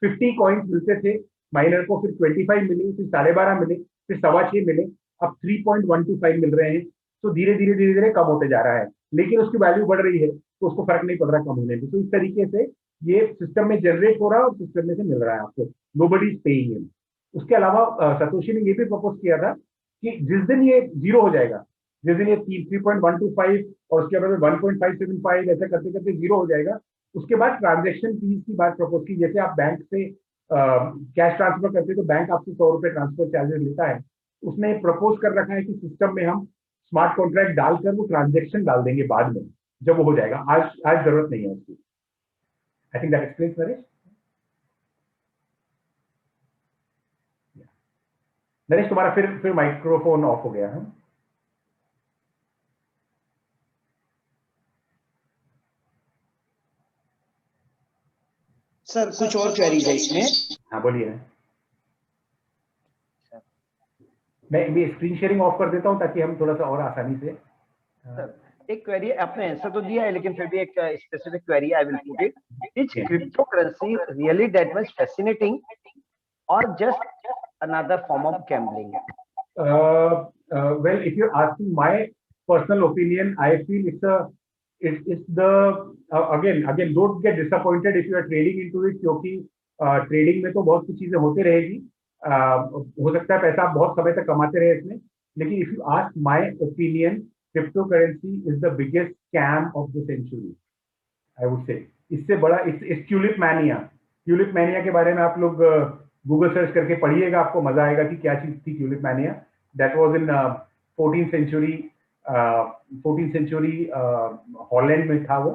50 कॉइन्स मिलते थे माइनर को, फिर 25 मिले, फिर 12.5 मिले, फिर 6.25 मिले, अब 3.125 मिल रहे हैं. तो धीरे धीरे कम होते जा रहा है, लेकिन उसकी वैल्यू बढ़ रही है तो उसको फर्क नहीं पड़ रहा कम होने में. तो इस तरीके से ये सिस्टम में जनरेट हो रहा है और सिस्टम में से मिल रहा है आपको. Nobody is paying him. उसके अलावा सतोशी ने ये भी प्रपोज किया था कि जिस दिन ये जीरो हो जाएगा, जिस दिन ये 3.125 और उसके बाद 1.575 ऐसा करते करते जीरो हो जाएगा, उसके बाद ट्रांजेक्शन फीस की बात प्रपोज की. जैसे आप बैंक से कैश ट्रांसफर करते हैं तो बैंक आपसे 100 रुपए ट्रांसफर चार्जेस लेता है. उसने प्रपोज कर रखा है कि सिस्टम में हम स्मार्ट कॉन्ट्रैक्ट डालकर वो ट्रांजेक्शन डाल देंगे बाद में जब वो हो जाएगा. आज जरूरत नहीं है उसकी. I think that explains Naresh. Naresh तुम्हारा फिर माइक्रोफोन ऑफ हो गया है. सर कुछ और क्वेरीज है इसमें। हाँ बोलिए। मैं स्क्रीन शेयरिंग ऑफ कर देता हूँ ताकि हम थोड़ा सा और आसानी से। एक क्वेरी आपने आंसर तो दिया है, लेकिन फिर भी एक specific query I will put it. Is cryptocurrency really that much fascinating और just another form of gambling? Well, if you're asking my personal opinion, I feel it's the again don't get disappointed if you are trading into it, क्योंकि trading में तो बहुत सी चीजें होती रहेगी। हो सकता है पैसा आप बहुत समय तक कमाते रहे इसमें, लेकिन if you ask my opinion, crypto currency is the biggest scam of the century, I would say. इससे बड़ा इस ट्यूलिप मैनिया के बारे में आप लोग गूगल सर्च करके पढ़िएगा, आपको मजा आएगा कि क्या चीज थी tulip mania. That was in 14th century Holland में था वो।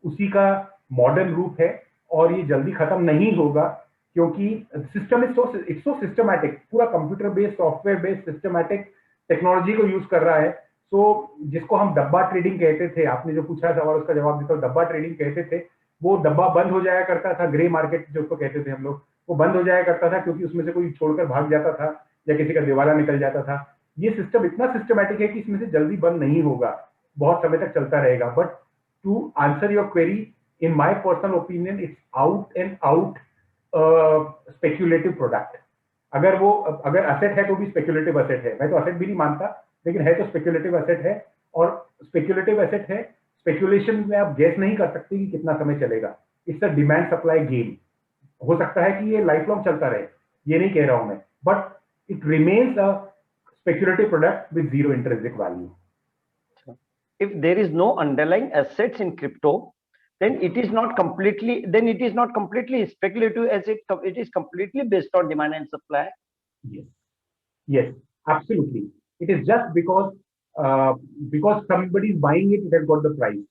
उसी का मॉडर्न रूप है और ये जल्दी खत्म नहीं होगा, क्योंकि सिस्टम इट्स सो सिस्टमैटिक, पूरा computer based, software based systematic technology को यूज कर रहा है। तो जिसको हम डब्बा ट्रेडिंग कहते थे, आपने जो पूछा सवाल उसका जवाब देता हूँ, डब्बा ट्रेडिंग कहते थे, वो डब्बा बंद हो जाया करता था। ग्रे मार्केट जो उसको कहते थे हम लोग, वो बंद हो जाया करता था क्योंकि उसमें से कोई छोड़कर भाग जाता था या किसी का दिवाला निकल जाता था। ये सिस्टम इतना सिस्टमैटिक है कि इसमें से जल्दी बंद नहीं होगा, बहुत समय तक चलता रहेगा। But to answer your query, in my personal opinion, it's out and out speculative product. अगर असेट है तो भी स्पेक्यूलेटिव असेट है। मैं तो असेट भी नहीं मानता, लेकिन है तो स्पेक्यूलेटिव असेट है। और स्पेक्यूलेटिव असेट है, स्पेक्यूलेशन में आप गेस नहीं कर सकते कि कितना समय चलेगा। It's a demand supply game. हो सकता है कि ये लाइफ लॉन्ग चलता रहे, ये नहीं कह रहा हूं मैं, but it remains a speculative product with zero intrinsic value. If there is no underlying assets in crypto, then it is not completely speculative, as it is completely based on demand and supply. Yes, absolutely. It is just because somebody is buying it, it has got the price.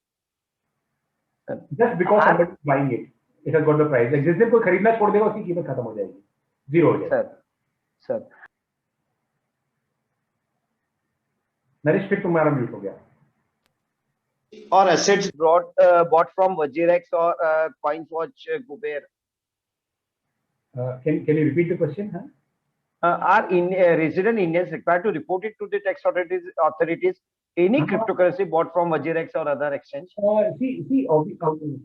Just because somebody is buying it, it has got the price. Like जिस दिन कोई खरीदना छोड़ देगा, उसकी कीमत खत्म हो जाएगी, जीरो हो जाएगी। सर नरेश, फिर तुम्हारा म्यूट हो गया। और assets bought from WajirX or CoinsWatch, Kuber. Can you repeat the question? Are resident Indians required to report it to the tax authorities any cryptocurrency bought from WajirX or other exchange?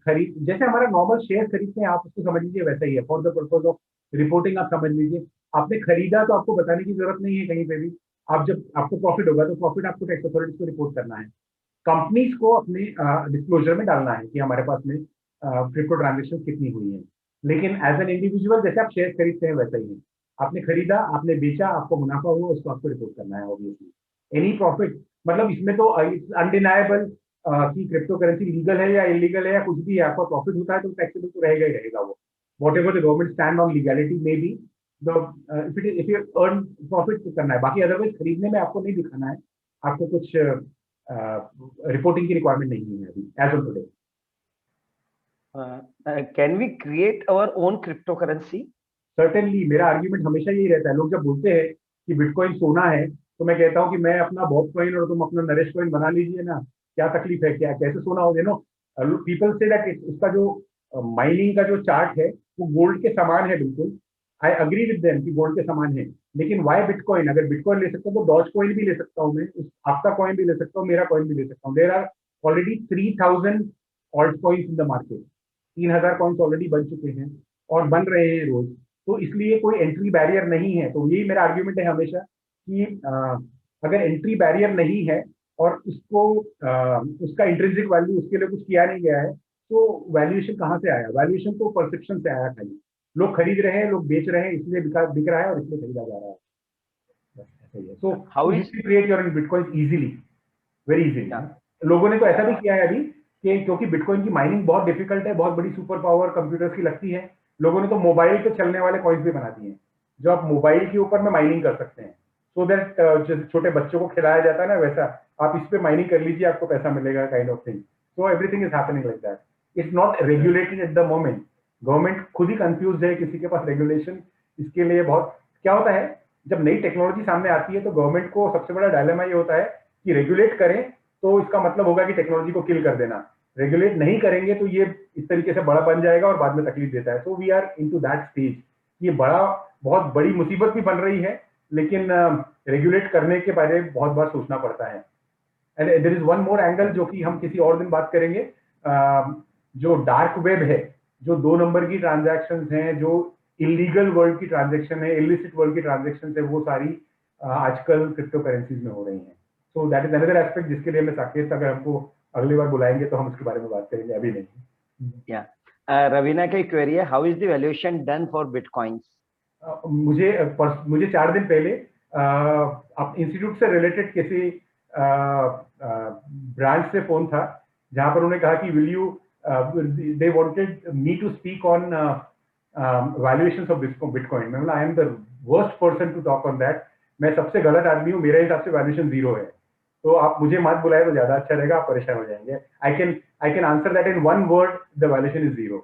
खरीद जैसे हमारा normal share खरीदते हैं, आप उसको समझ लीजिए वैसा ही है। For the purpose of reporting आप समझ लीजिए। आपने खरीदा तो आपको बताने की जरूरत नहीं है कहीं पे भी। आप जब आपको प्रॉफिट होगा तो प्रॉफिट आपको टैक्स अथॉरिटीज को रिपोर्ट करना है। कंपनीज को अपने डिस्क्लोजर में डालना है कि हमारे पास में क्रिप्टो ट्रांजेक्शन कितनी हुई है। लेकिन एज एन इंडिविजुअल जैसे आप शेयर खरीदते हैं वैसा ही है। आपने खरीदा, आपने बेचा, आपको मुनाफा हुआ, उसको आपको रिपोर्ट करना है ऑब्वियसली। एनी प्रॉफिट, मतलब इसमें तो अनडिनाएबल कि क्रिप्टो करेंसी लीगल है या इलीगल है या कुछ भी है, आपका प्रॉफिट होता है तो टैक्सेबल तो रहेगा ही रहेगा वो। What ever the government stand on legality में भी if you earn profit तो करना है। बाकी अदरवाइज खरीदने में आपको नहीं दिखाना है, आपको कुछ रिपोर्टिंग की रिक्वायरमेंट नहीं है अभी as on today. Can we create our own crypto currency? Certainly. मेरा आर्ग्यूमेंट हमेशा यही रहता है। लोग जब बोलते हैं कि बिटकॉइन सोना है, तो मैं कहता हूँ कि मैं अपना बॉब कॉइन और तुम अपना नरेश कॉइन बना लीजिए ना, क्या तकलीफ है, क्या कैसे सोना हो। नो, पीपल से दैट उसका जो माइनिंग का जो चार्ट है वो गोल्ड के समान है। बिल्कुल आई अग्री विद देम कि गोल्ड के समान है, लेकिन वाई बिटकॉइन? अगर बिटकॉइन ले सकता हूँ तो डॉज कॉइन भी ले सकता हूँ, मैं आपका कॉइन भी ले सकता हूँ, मेरा कॉइन भी ले सकता हूँ। There are already 3000 alt coins in the market. 3000 coins already बन चुके हैं और बन रहे हैं रोज, तो इसलिए कोई एंट्री बैरियर नहीं है। तो यही मेरा आर्ग्यूमेंट है हमेशा कि अगर एंट्री बैरियर नहीं है और उसको उसका इंट्रिंसिक वैल्यू उसके लिए कुछ किया नहीं गया है, तो वैल्यूएशन कहाँ से आया? वैल्यूएशन तो परसेप्शन से आया। खाली लोग खरीद रहे हैं, लोग बेच रहे हैं, इसलिए बिक रहा है और इसलिए खरीदा जा रहा है। So how is to create your bitcoin easily, very easily. लोगों ने तो ऐसा भी किया है अभी कि क्योंकि बिटकॉइन की माइनिंग बहुत डिफिकल्ट है, बहुत बड़ी सुपर पावर कंप्यूटर्स की लगती है, लोगों ने तो मोबाइल पे चलने वाले कॉइन्स भी बना दिए हैं जो आप मोबाइल के ऊपर में माइनिंग कर सकते हैं। सो दैट छोटे बच्चों को खिलाया जाता है ना, वैसा आप इस पे माइनिंग कर लीजिए, आपको पैसा मिलेगा, kind of thing. So everything is happening like that. It's not regulated eight the moment. Government खुद ही कंफ्यूज है, किसी के पास रेगुलेशन इसके लिए बहुत। क्या होता है, जब नई टेक्नोलॉजी सामने आती है तो गवर्नमेंट को सबसे बड़ा डायलेमा ये होता है कि रेगुलेट करें तो इसका मतलब होगा कि टेक्नोलॉजी को किल कर देना, रेगुलेट नहीं करेंगे तो ये इस तरीके से बड़ा बन जाएगा और बाद में तकलीफ देता है. So we are into that stage. ये बहुत बड़ी मुसीबत भी बन रही है, लेकिन रेगुलेट करने के बारे में बहुत बार सोचना पड़ता है. And there is one more angle जो कि हम किसी और दिन बात करेंगे. जो डार्क वेब है, जो 2 नंबर की ट्रांजैक्शंस हैं, जो इलीगल वर्ल्ड की ट्रांजैक्शन है, इलिसिट वर्ल्ड की ट्रांजैक्शन है, वो सारी आजकल क्रिप्टो करेंसीज में हो रही हैं. So that is another aspect जिसके लिए मैं साकेत, अगर हमको अगली बार बुलाएंगे तो हम उसके बारे में बात करेंगे, अभी नहीं. रवीना की क्वेरी है, how is the valuation done for bitcoins? मुझे 4 दिन पहले इंस्टीट्यूट से रिलेटेड किसी ब्रांच से फोन था, जहां पर उन्होंने कहा कि will you they wanted me to speak on valuations of bitcoin. मैं बोला I am the worst person to talk on that. मैं सबसे गलत आदमी हूँ, मेरे हिसाब से वैल्यूएशन 0 है. तो आप मुझे मत बुलाए तो ज्यादा अच्छा रहेगा, आप परेशान हो जाएंगे. I can answer that in 1 word, the valuation is 0.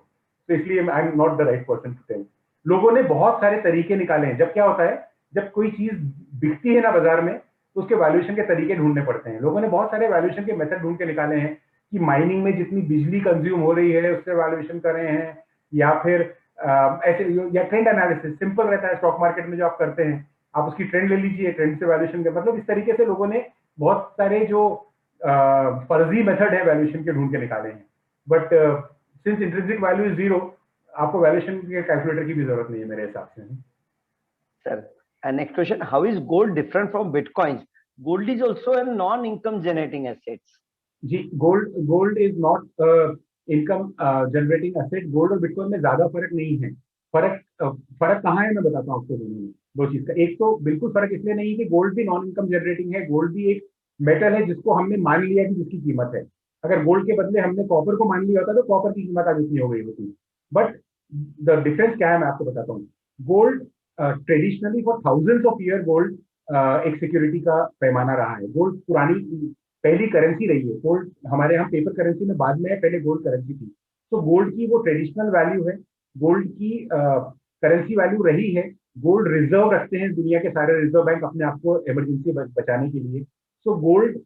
तो इसलिए I am not the right person to tell. लोगों ने बहुत सारे तरीके निकाले हैं. जब क्या होता है, जब कोई चीज बिकती है ना बाजार में, तो उसके वैल्यूएशन के तरीके ढूंढने पड़ते हैं. लोगों ने बहुत सारे वैल्यूएशन के मेथड ढूंढ के निकाले हैं कि माइनिंग में जितनी बिजली कंज्यूम हो रही है उससे वैल्यूएशन कर रहे हैं, या फिर ऐसे, या ट्रेंड एनालिसिस सिंपल रहता है. स्टॉक मार्केट में जो आप करते हैं, आप उसकी ट्रेंड ले लीजिए, ट्रेंड से वैल्यूएशन कर, मतलब इस तरीके से लोगों ने बहुत सारे जो फर्जी मेथड है वैल्यूएशन के ढूंढ के निकाले हैं. But since intrinsic value is 0, आपको वैल्यूएशन के कैलकुलेटर की भी जरूरत नहीं है मेरे हिसाब से. Sir, next question, how is gold different from bitcoin? Gold is also a non income generating assets. जी, gold is not income generating asset. Gold और बिटकॉइन में ज्यादा फर्क नहीं है. फर्क कहाँ है मैं बताता हूँ आपको. दोनों में 2 चीज का. एक तो बिल्कुल फर्क इसलिए नहीं है कि गोल्ड भी नॉन इनकम जनरेटिंग है. गोल्ड भी एक मेटल है जिसको हमने मान लिया कि जिसकी कीमत है. अगर गोल्ड के बदले हमने कॉपर को मान लिया होता तो कॉपर की कीमत आज इतनी हो गई होती. बट द डिफरेंस क्या है मैं आपको बताता हूँ. Gold traditionally for thousands of year gold एक सिक्योरिटी का पैमाना रहा है. गोल्ड पहली करेंसी रही है. गोल्ड हमारे यहाँ पेपर करेंसी में बाद में है, पहले गोल्ड करेंसी थी. तो गोल्ड की वो ट्रेडिशनल वैल्यू है. गोल्ड की करेंसी वैल्यू रही है. गोल्ड रिजर्व रखते हैं दुनिया के सारे रिजर्व बैंक अपने आप को इमरजेंसी बचाने के लिए. So gold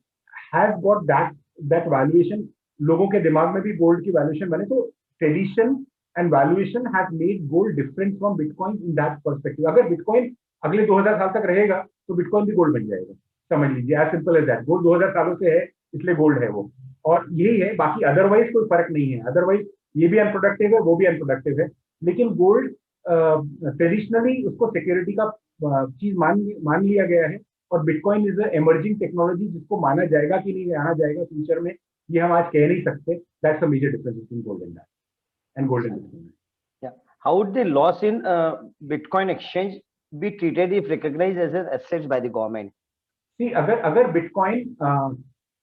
has got that valuation. लोगों के दिमाग में भी गोल्ड की वैल्यूएशन बने. तो tradition and valuation has made gold different from bitcoin in that perspective. अगर बिटकॉइन अगले 2000 साल तक रहेगा तो बिटकॉइन भी गोल्ड बन जाएगा. समझ लीजिए, as simple as that. Gold 2000 सालों से है इसलिए गोल्ड है वो, और यही है. बाकी अदरवाइज कोई फर्क नहीं है. अदरवाइज ये भी अनप्रोडक्टिव है, वो भी अनप्रोडक्टिव है. लेकिन गोल्ड ट्रेडिशनली उसको सिक्योरिटी का चीज मान लिया गया है. और बिटकॉइन इज एमर्जिंग टेक्नोलॉजी जिसको माना जाएगा कि नहीं आना जाएगा फ्यूचर में, ये हम आज कह नहीं सकते. That's a major difference between gold and that and gold and bitcoin. How would the loss in Bitcoin exchange be treated if recognized as assets by the government? See, अगर बिटकॉइन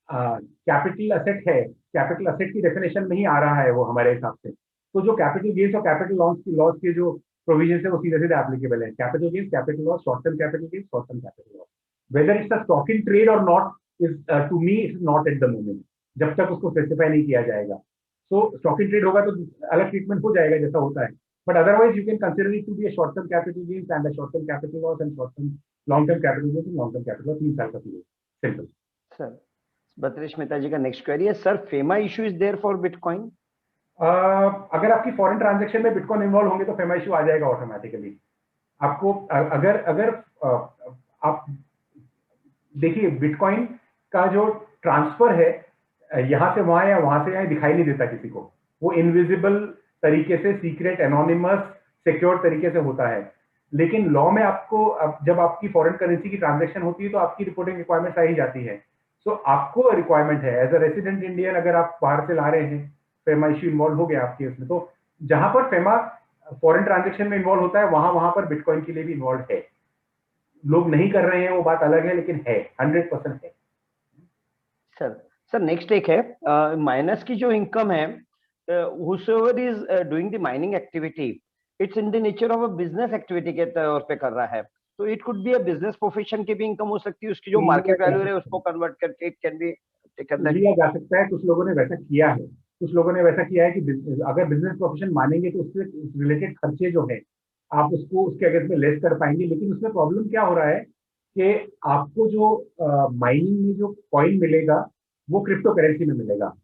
कैपिटल असेट है, capital asset की definition में ही आ रहा है वो हमारे हिसाब से, तो जो कैपिटल गेन्स और कैपिटल लॉस के जो प्रोविजन है वो सीधे सीधे एप्लीकेबल है. Capital gains, capital loss, short term capital gains, short term capital loss. Whether it's a stock in trade और not is to me it's not at the moment, जब तक उसको स्पेसिफाई नहीं किया जाएगा. सो स्टॉक इन ट्रेड होगा तो अलग ट्रीटमेंट हो जाएगा जैसा होता है. But otherwise, you can consider it to be a short-term capital gains and a short-term capital loss and long-term capital gains and long-term capital loss. 3 साल का period. Simple. Sir, Batresh Mehta ji का नेक्स्ट क्वेरी है, sir FEMA issue is there for bitcoin? अगर आपकी foreign transaction में bitcoin involve होंगे तो FEMA issue आ जाएगा ऑटोमेटिकली. आपको अगर आप देखिए, बिटकॉइन का जो ट्रांसफर है यहाँ से वहां या वहां से यहाँ दिखाई नहीं देता किसी को. वो इनविजिबल तरीके से, सीक्रेट, एनोनिमस, सिक्योर तरीके से होता है. लेकिन लॉ में आपको जब आपकी फॉरेन करेंसी की ट्रांजैक्शन होती है तो आपकी रिपोर्टिंग रिक्वायरमेंट आ ही जाती है. सो आपको रिक्वायरमेंट है एज अ रेसिडेंट इंडियन, अगर आप बाहर से ला रहे हैं, FEMA इश्यू इन्वॉल्व हो गया आपके उसमें. तो जहां पर FEMA फॉरेन ट्रांजैक्शन में इन्वॉल्व होता है वहां पर बिटकॉइन के लिए भी इन्वॉल्व है. लोग नहीं कर रहे हैं वो बात अलग है, लेकिन है, 100% है. सर नेक्स्ट एक है, माइनस की जो इनकम है, whosoever is doing the mining activity, it's in the nature of a business activity के तौर पे कर रहा है. तो it could be a business profession की भी इनकम हो सकती है, उसकी जो मार्केट वैल्यू है उसको कन्वर्ट करके it can be लिया जा सकता है. कुछ लोगों ने वैसा किया है. कुछ लोगों ने वैसा किया है कि अगर बिजनेस प्रोफेशन मानेंगे तो उससे रिलेटेड खर्चे जो है आप उसको उसके अगेंस्ट में लेस कर पाएंगे. लेकिन उसमें प्रॉब्लम क्या हो रहा है कि आपको जो माइनिंग में जो कॉइन मिलेगा वो क्रिप्टो करेंसी में मिलेगा.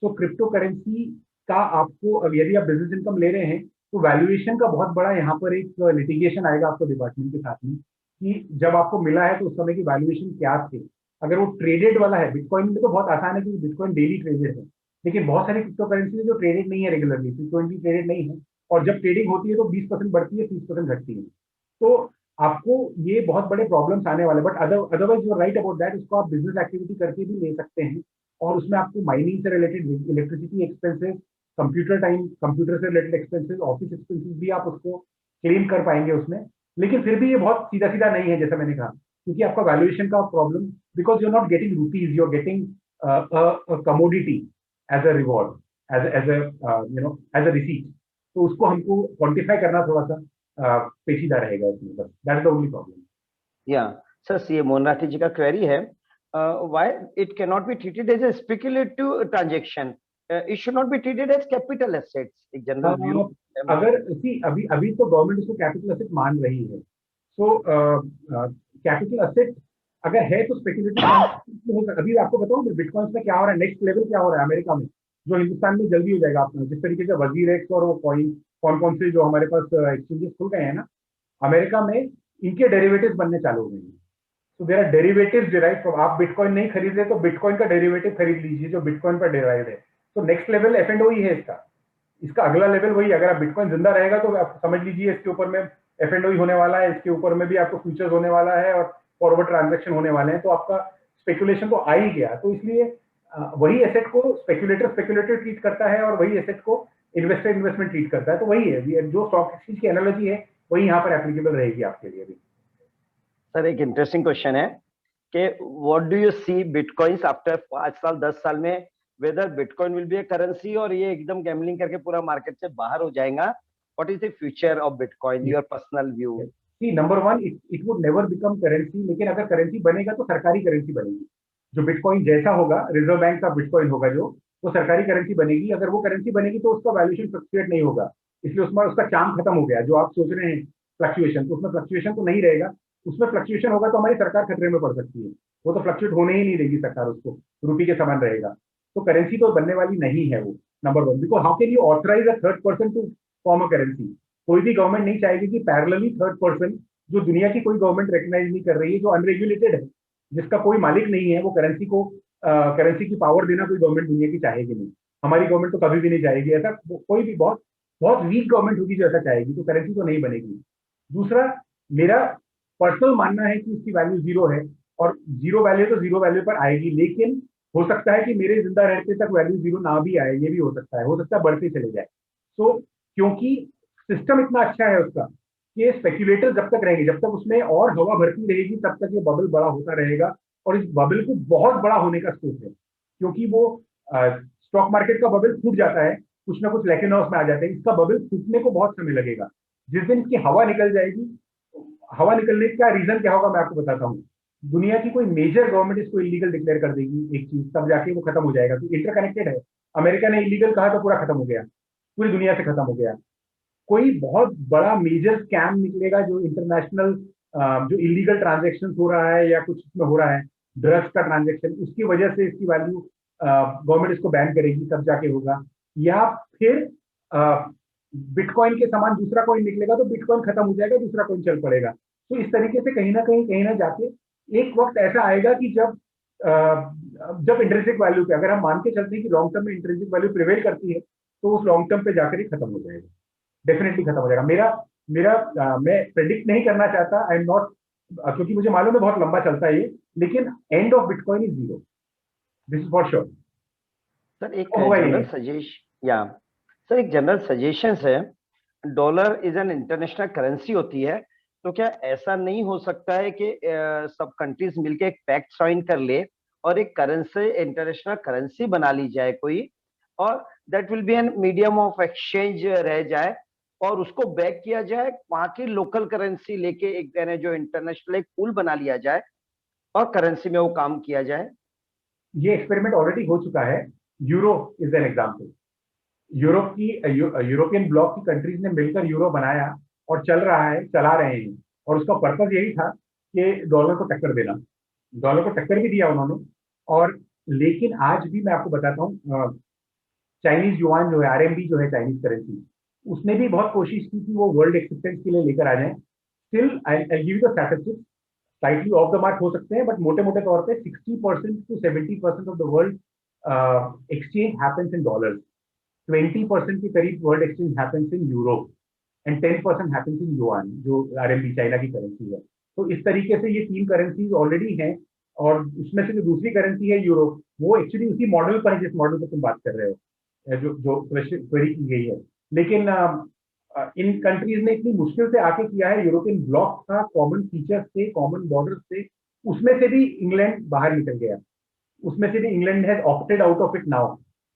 सो क्रिप्टो करेंसी का आपको, अब यदि आप बिजनेस इनकम ले रहे हैं तो वैल्यूएशन का बहुत बड़ा यहाँ पर एक लिटिगेशन आएगा आपको डिपार्टमेंट के साथ में, कि जब आपको मिला है तो उस समय की वैल्यूएशन क्या थे। अगर वो ट्रेडेड वाला है, बिटकॉइन में तो बहुत आसान है क्योंकि बिटकॉइन डेली ट्रेडेड है, लेकिन बहुत सारी क्रिप्टो करेंसी है जो ट्रेडेड नहीं है रेगुलरली, फ्रीक्वेंटली ट्रेडेड नहीं है, और जब ट्रेडिंग होती है तो 20% बढ़ती है, 30% घटती है। तो आपको ये बहुत बड़े प्रॉब्लम्स आने वाले, but otherwise you are right about that, इसको आप बिजनेस एक्टिविटी करके भी ले सकते हैं, और उसमें आपको माइनिंग से related electricity expenses, computer time, computer से रिलेटेड एक्सपेंसेस, ऑफिस एक्सपेंसेस भी आप उसको क्लेम कर पाएंगे उसमें। लेकिन फिर भी ये बहुत सीधा सीधा नहीं है जैसा मैंने कहा, क्योंकि आपका वैल्यूएशन का problem, because you are not getting rupees, you are getting commodity as a reward, as a receipt. तो उसको हमको क्वांटिफाई करना थोड़ा सा पेचीदा रहेगा इसमें, बस that is the only problem. या सर, सीए मोहन राठी जी का क्वेरी है, why it can not be treated as a speculative transaction, it should not be treated as capital assets, एक जनरल व्यू। अगर अभी अभी तो गवर्नमेंट इसको कैपिटल एसेट मान रही है, सो कैपिटल एसेट अगर है तो स्पेक्युलेटिव। अभी आपको बताऊं बिटकॉइन में क्या हो रहा है, नेक्स्ट लेवल क्या हो रहा है अमेरिका में, जो हिंदुस्तान में जल्दी हो जाएगा। आपने जिस तरीके से वजीर एक्स और वो कौन कौन से जो हमारे पास एक्सचेंजेस खुल गए हैं ना अमेरिका में, इनके डेरिवेटिव्स बनने चालू हो गए हैं। तो there are derivatives derived from, आप बिटकॉइन नहीं खरीद रहे तो बिटकॉइन का डेरिवेटिव खरीद लीजिए जो बिटकॉइन पर डिराइव्ड है। तो नेक्स्ट लेवल F&O ही है इसका अगला लेवल वही। अगर आप बिटकॉइन जिंदा रहेगा तो आप समझ लीजिए इसके ऊपर में F&O ही होने वाला है, इसके ऊपर में भी आपको फ्यूचर्स होने वाला है और फॉरवर्ड ट्रांजैक्शन होने वाले हैं। तो आपका स्पेकुलेशन तो आ ही गया। तो इसलिए वही एसेट को स्पेकुलेटर ट्रीट करता है और वही एसेट को इन्वेस्टमेंट ट्रीट करता है। तो वही है, जो स्टॉक एक्सचेंज की एनालॉजी है वही यहाँ पर एप्लीकेबल रहेगी आपके लिए भी। सर, एक इंटरेस्टिंग क्वेश्चन है कि what do you see bitcoins after 5 साल 10 साल में, whether bitcoin will be a currency और ये एकदम गैम्बलिंग करके पूरा मार्केट से बाहर हो जाएगा? What is the future of bitcoin, your personal view? See, number one, it would never become currency, लेकिन अगर करेंसी बनेगा तो सरकारी करेंसी बनेगी। जो बिटकॉइन जैसा होगा, रिजर्व बैंक का बिटकॉइन होगा जो, वो सरकारी करेंसी बनेगी। अगर वो करेंसी बनेगी तो उसका वैल्यूएशन फ्लक्चुएट नहीं होगा, इसलिए उसमें उसका चार्म खत्म हो गया। जो आप सोच रहे हैं फ्लक्चुएशन, तो उसमें फ्लक्चुएशन तो नहीं रहेगा। उसमें फ्लक्चुएशन होगा तो हमारी सरकार खतरे में पड़ सकती है। वो तो फ्लक्चुएट होने ही नहीं देगी सरकार, उसको रुपये के समान रहेगा। तो करेंसी तो बनने वाली नहीं है वो, number one. Because how can you authorise a third person to form a currency? कोई भी गवर्नमेंट नहीं चाहेगी कि पैरेलली थर्ड पर्सन, जो दुनिया की कोई गवर्नमेंट रिकग्नाइज नहीं कर रही है, जो अनरेगुलेटेड है, जिसका कोई मालिक नहीं है, वो करेंसी की पावर देना कोई गवर्नमेंट दुनिया की चाहेगी नहीं। हमारी गवर्नमेंट तो कभी भी नहीं चाहेगी ऐसा। कोई भी बहुत वीक गवर्नमेंट होगी जो ऐसा चाहेगी, तो करेंसी तो नहीं बनेगी। दूसरा, मेरा पर्सनल मानना है कि इसकी वैल्यू जीरो है, और जीरो वैल्यू तो जीरो वैल्यू पर आएगी, लेकिन हो सकता है कि मेरे जिंदा रहते तक वैल्यू जीरो ना भी आए, ये भी हो सकता है बढ़ते चले जाए। तो क्योंकि सिस्टम इतना अच्छा है उसका कि स्पेक्युलेटर जब तक रहेंगे, जब तक उसमें और हवा भरती रहेगी, तब तक ये बबल बड़ा होता रहेगा। और इस बबल को बहुत बड़ा होने का स्कोप है, क्योंकि वो स्टॉक मार्केट का बबल फूट जाता है, कुछ ना कुछ लेकिन हाउस में आ जाते हैं। इसका बबल फूटने को बहुत समय लगेगा। जिस दिन इसकी हवा निकल जाएगी, हवा निकलने का रीजन क्या होगा मैं आपको बताता हूँ। दुनिया की कोई मेजर गवर्नमेंट इसको इलीगल डिक्लेयर कर देगी एक चीज, तब जाके वो खत्म हो जाएगा। तो इंटरकनेक्टेड है। अमेरिका ने इलीगल कहा तो पूरा खत्म हो गया, पूरी दुनिया से खत्म हो गया। कोई बहुत बड़ा मेजर स्कैम निकलेगा जो इंटरनेशनल, जो इलीगल ट्रांजैक्शन हो रहा है या कुछ उसमें हो रहा है, ड्रग्स का ट्रांजैक्शन, उसकी वजह से इसकी वैल्यू गवर्नमेंट इसको बैन करेगी, तब जाके होगा। या फिर बिटकॉइन के समान दूसरा कॉइन निकलेगा तो बिटकॉइन खत्म हो जाएगा, दूसरा कॉइन चल पड़ेगा। तो इस तरीके से कहीं ना जाके एक वक्त ऐसा आएगा कि जब इंट्रिंसिक वैल्यू पे, अगर हम मान के चलते हैं कि लॉन्ग टर्म में इंट्रिंसिक वैल्यू प्रिवेल करती है, तो उस लॉन्ग टर्म पे जाकर ही खत्म हो जाएगा, डेफिनेटली खत्म हो जाएगा। मैं प्रेडिक्ट नहीं करना चाहता, आई एम नॉट, क्योंकि मुझे मालूम है बहुत लंबा चलता है ये, लेकिन end of bitcoin is zero, this is for sure. Sir, एक जनरल सजेशन है, dollar is an international currency होती है, तो क्या ऐसा नहीं हो सकता है कि सब कंट्रीज मिलके एक पैक्ट साइन कर ले और एक करेंसी, इंटरनेशनल करेंसी बना ली जाए कोई, और that will be an medium of exchange रह जाए, और उसको बैक किया जाए वहां की लोकल करेंसी लेके, एक जो इंटरनेशनल एक पूल बना लिया जाए और करेंसी में वो काम किया जाए? ये एक्सपेरिमेंट ऑलरेडी हो चुका है। Euro is an example. European block की कंट्रीज ने मिलकर यूरो बनाया और चला रहे हैं, और उसका पर्पज यही था कि डॉलर को टक्कर देना। डॉलर को टक्कर भी दिया उन्होंने। और लेकिन आज भी मैं आपको बताता हूँ, चाइनीज युआन जो है, RMB जो है चाइनीज करेंसी, उसने भी बहुत कोशिश की कि वो वर्ल्ड एक्सेप्टेंस के लिए लेकर आ जाए। Still I give you the statistics, slightly of the mark हो सकते हैं, बट मोटे मोटे तौर पे 60% to 70% of the world exchange happens in dollars, 20% के करीब world exchange happens in euro, and 10% happens in yuan, जो RMB चाइना की करेंसी है। तो इस तरीके से ये 3 करेंसीज ऑलरेडी हैं, और उसमें से जो दूसरी करेंसी है यूरो, वो एक्चुअली उसी मॉडल पर है जिस मॉडल पर तुम बात कर रहे हो, जो क्वेरी की गई है। लेकिन इन कंट्रीज ने इतनी मुश्किल से आके किया है, यूरोपियन ब्लॉक था, कॉमन फीचर्स थे, कॉमन बॉर्डर्स थे, उसमें से भी इंग्लैंड बाहर निकल गया, उसमें से भी England has opted out of it now.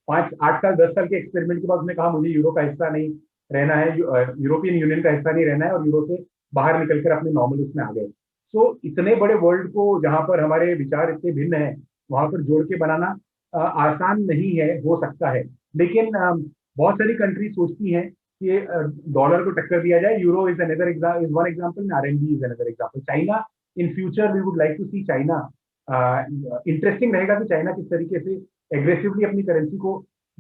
5-8 साल 10 साल के एक्सपेरिमेंट के बाद उसने कहा मुझे यूरो का हिस्सा नहीं रहना है, यूरोपियन यूनियन का हिस्सा नहीं रहना है, और यूरो से बाहर निकलकर अपने नॉर्मल उसमें आ गए। सो इतने बड़े वर्ल्ड को जहां पर हमारे विचार इतने भिन्न हैं, वहां पर जोड़ के बनाना आसान नहीं है, हो सकता है, लेकिन बहुत सारी कंट्री सोचती हैं कि डॉलर को टक्कर दिया जाए। Euro is another is one example, RMB is another example. China, in future we would like to see China, interesting रहेगा कि चाइना किस तरीके से एग्रेसिवली अपनी करेंसी को,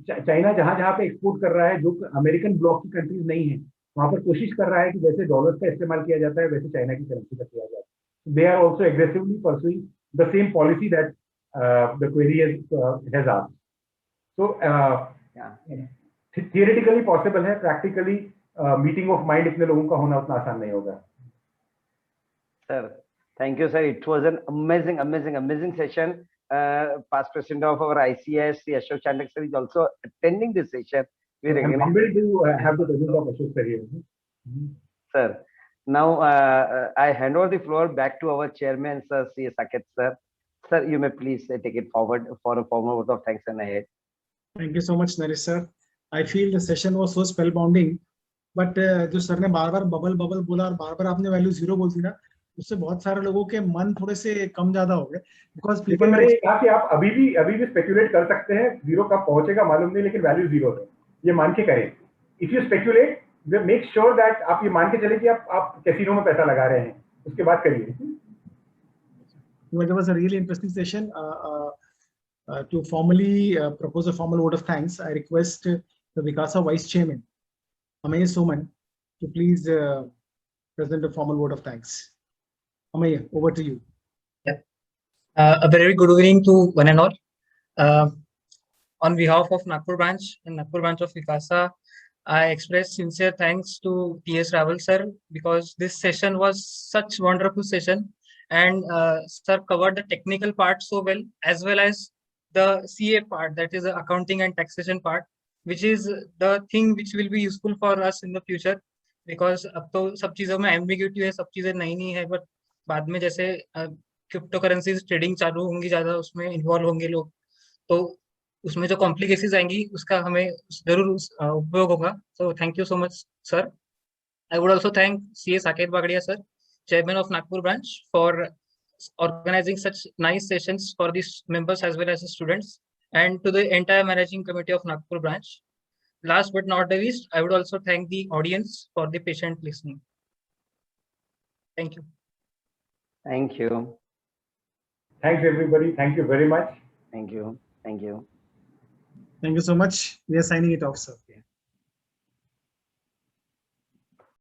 चाइना जहां जहां पे एक्सपोर्ट कर रहा है, जो अमेरिकन ब्लॉक की कंट्रीज नहीं है, वहां पर कोशिश कर रहा है कि जैसे डॉलर्स का इस्तेमाल किया जाता है वैसे चाइना की करेंसी का किया जाए। They are also aggressively pursuing the same policy that the query has asked. So, theoretically possible है, practically meeting of mind इतने लोगों का होना उतना आसान नहीं होगा। Sir, thank you, sir. It was an amazing session. Past president of our ICS, Ashok Chandak sir, is also attending this session. I'm humbled to have the presence of Ashok sir here. Sir, now I hand over the floor back to our chairman, sir, C.A. Saket sir. Sir, you may please take it forward for a formal vote of thanks and ahead. Thank you so much, Naresh sir. I feel the session was so spellbounding, but जो sir ने बार-बार bubble बोला और बार-बार आपने value 0 बोल दी ना, उससे बहुत सारे लोगों के मन थोड़े से कम ज्यादा हो गए, बिकॉज लेकिन मैंने कहा कि आप अभी भी स्पेक्युलेट कर सकते हैं, 0 कब पहुंचेगा मालूम नहीं, लेकिन वैल्यू 0 है, ये मान के करें। If you speculate, make sure that आप ये मान के चले कि आप कैसीनो में पैसा लगा रहे हैं, उसके बाद करिए। It was a really interesting session. To formally propose a formal vote of thanks, I request the Vikasa Vice Chairman, Amaya Soman, to please present a formal vote of thanks. Amaya, over to you. Yeah. A very good evening to one and all. On behalf of Nagpur branch and Nagpur branch of Vikasa, I express sincere thanks to T.S. Raval sir, because this session was such wonderful session, and sir covered the technical part so well as the CA part, that is the accounting and taxation part, which is the thing which will be useful for us in the future, because अब तो सब चीजों में ambiguity है, सब चीजें नहीं है, but बाद में जैसे क्रिप्टो करेंसीज ट्रेडिंग चालू होंगी, ज्यादा उसमें इन्वॉल्व होंगे लोग, तो उसमें जो कॉम्प्लिकेशंस आएंगी उसका हमें जरूर उपयोग होगा। So thank you so much, sir. I would also thank C.A. Saket Bagadia sir, chairman of Nagpur branch, for organizing such nice sessions for these members as well as the students, and to the entire managing committee of Nagpur branch. Last but not the least, I would also thank the audience for the patient listening. Thank you. Thank you. Thanks everybody. Thank you very much. Thank you. Thank you. Thank you so much. We are signing it off, sir.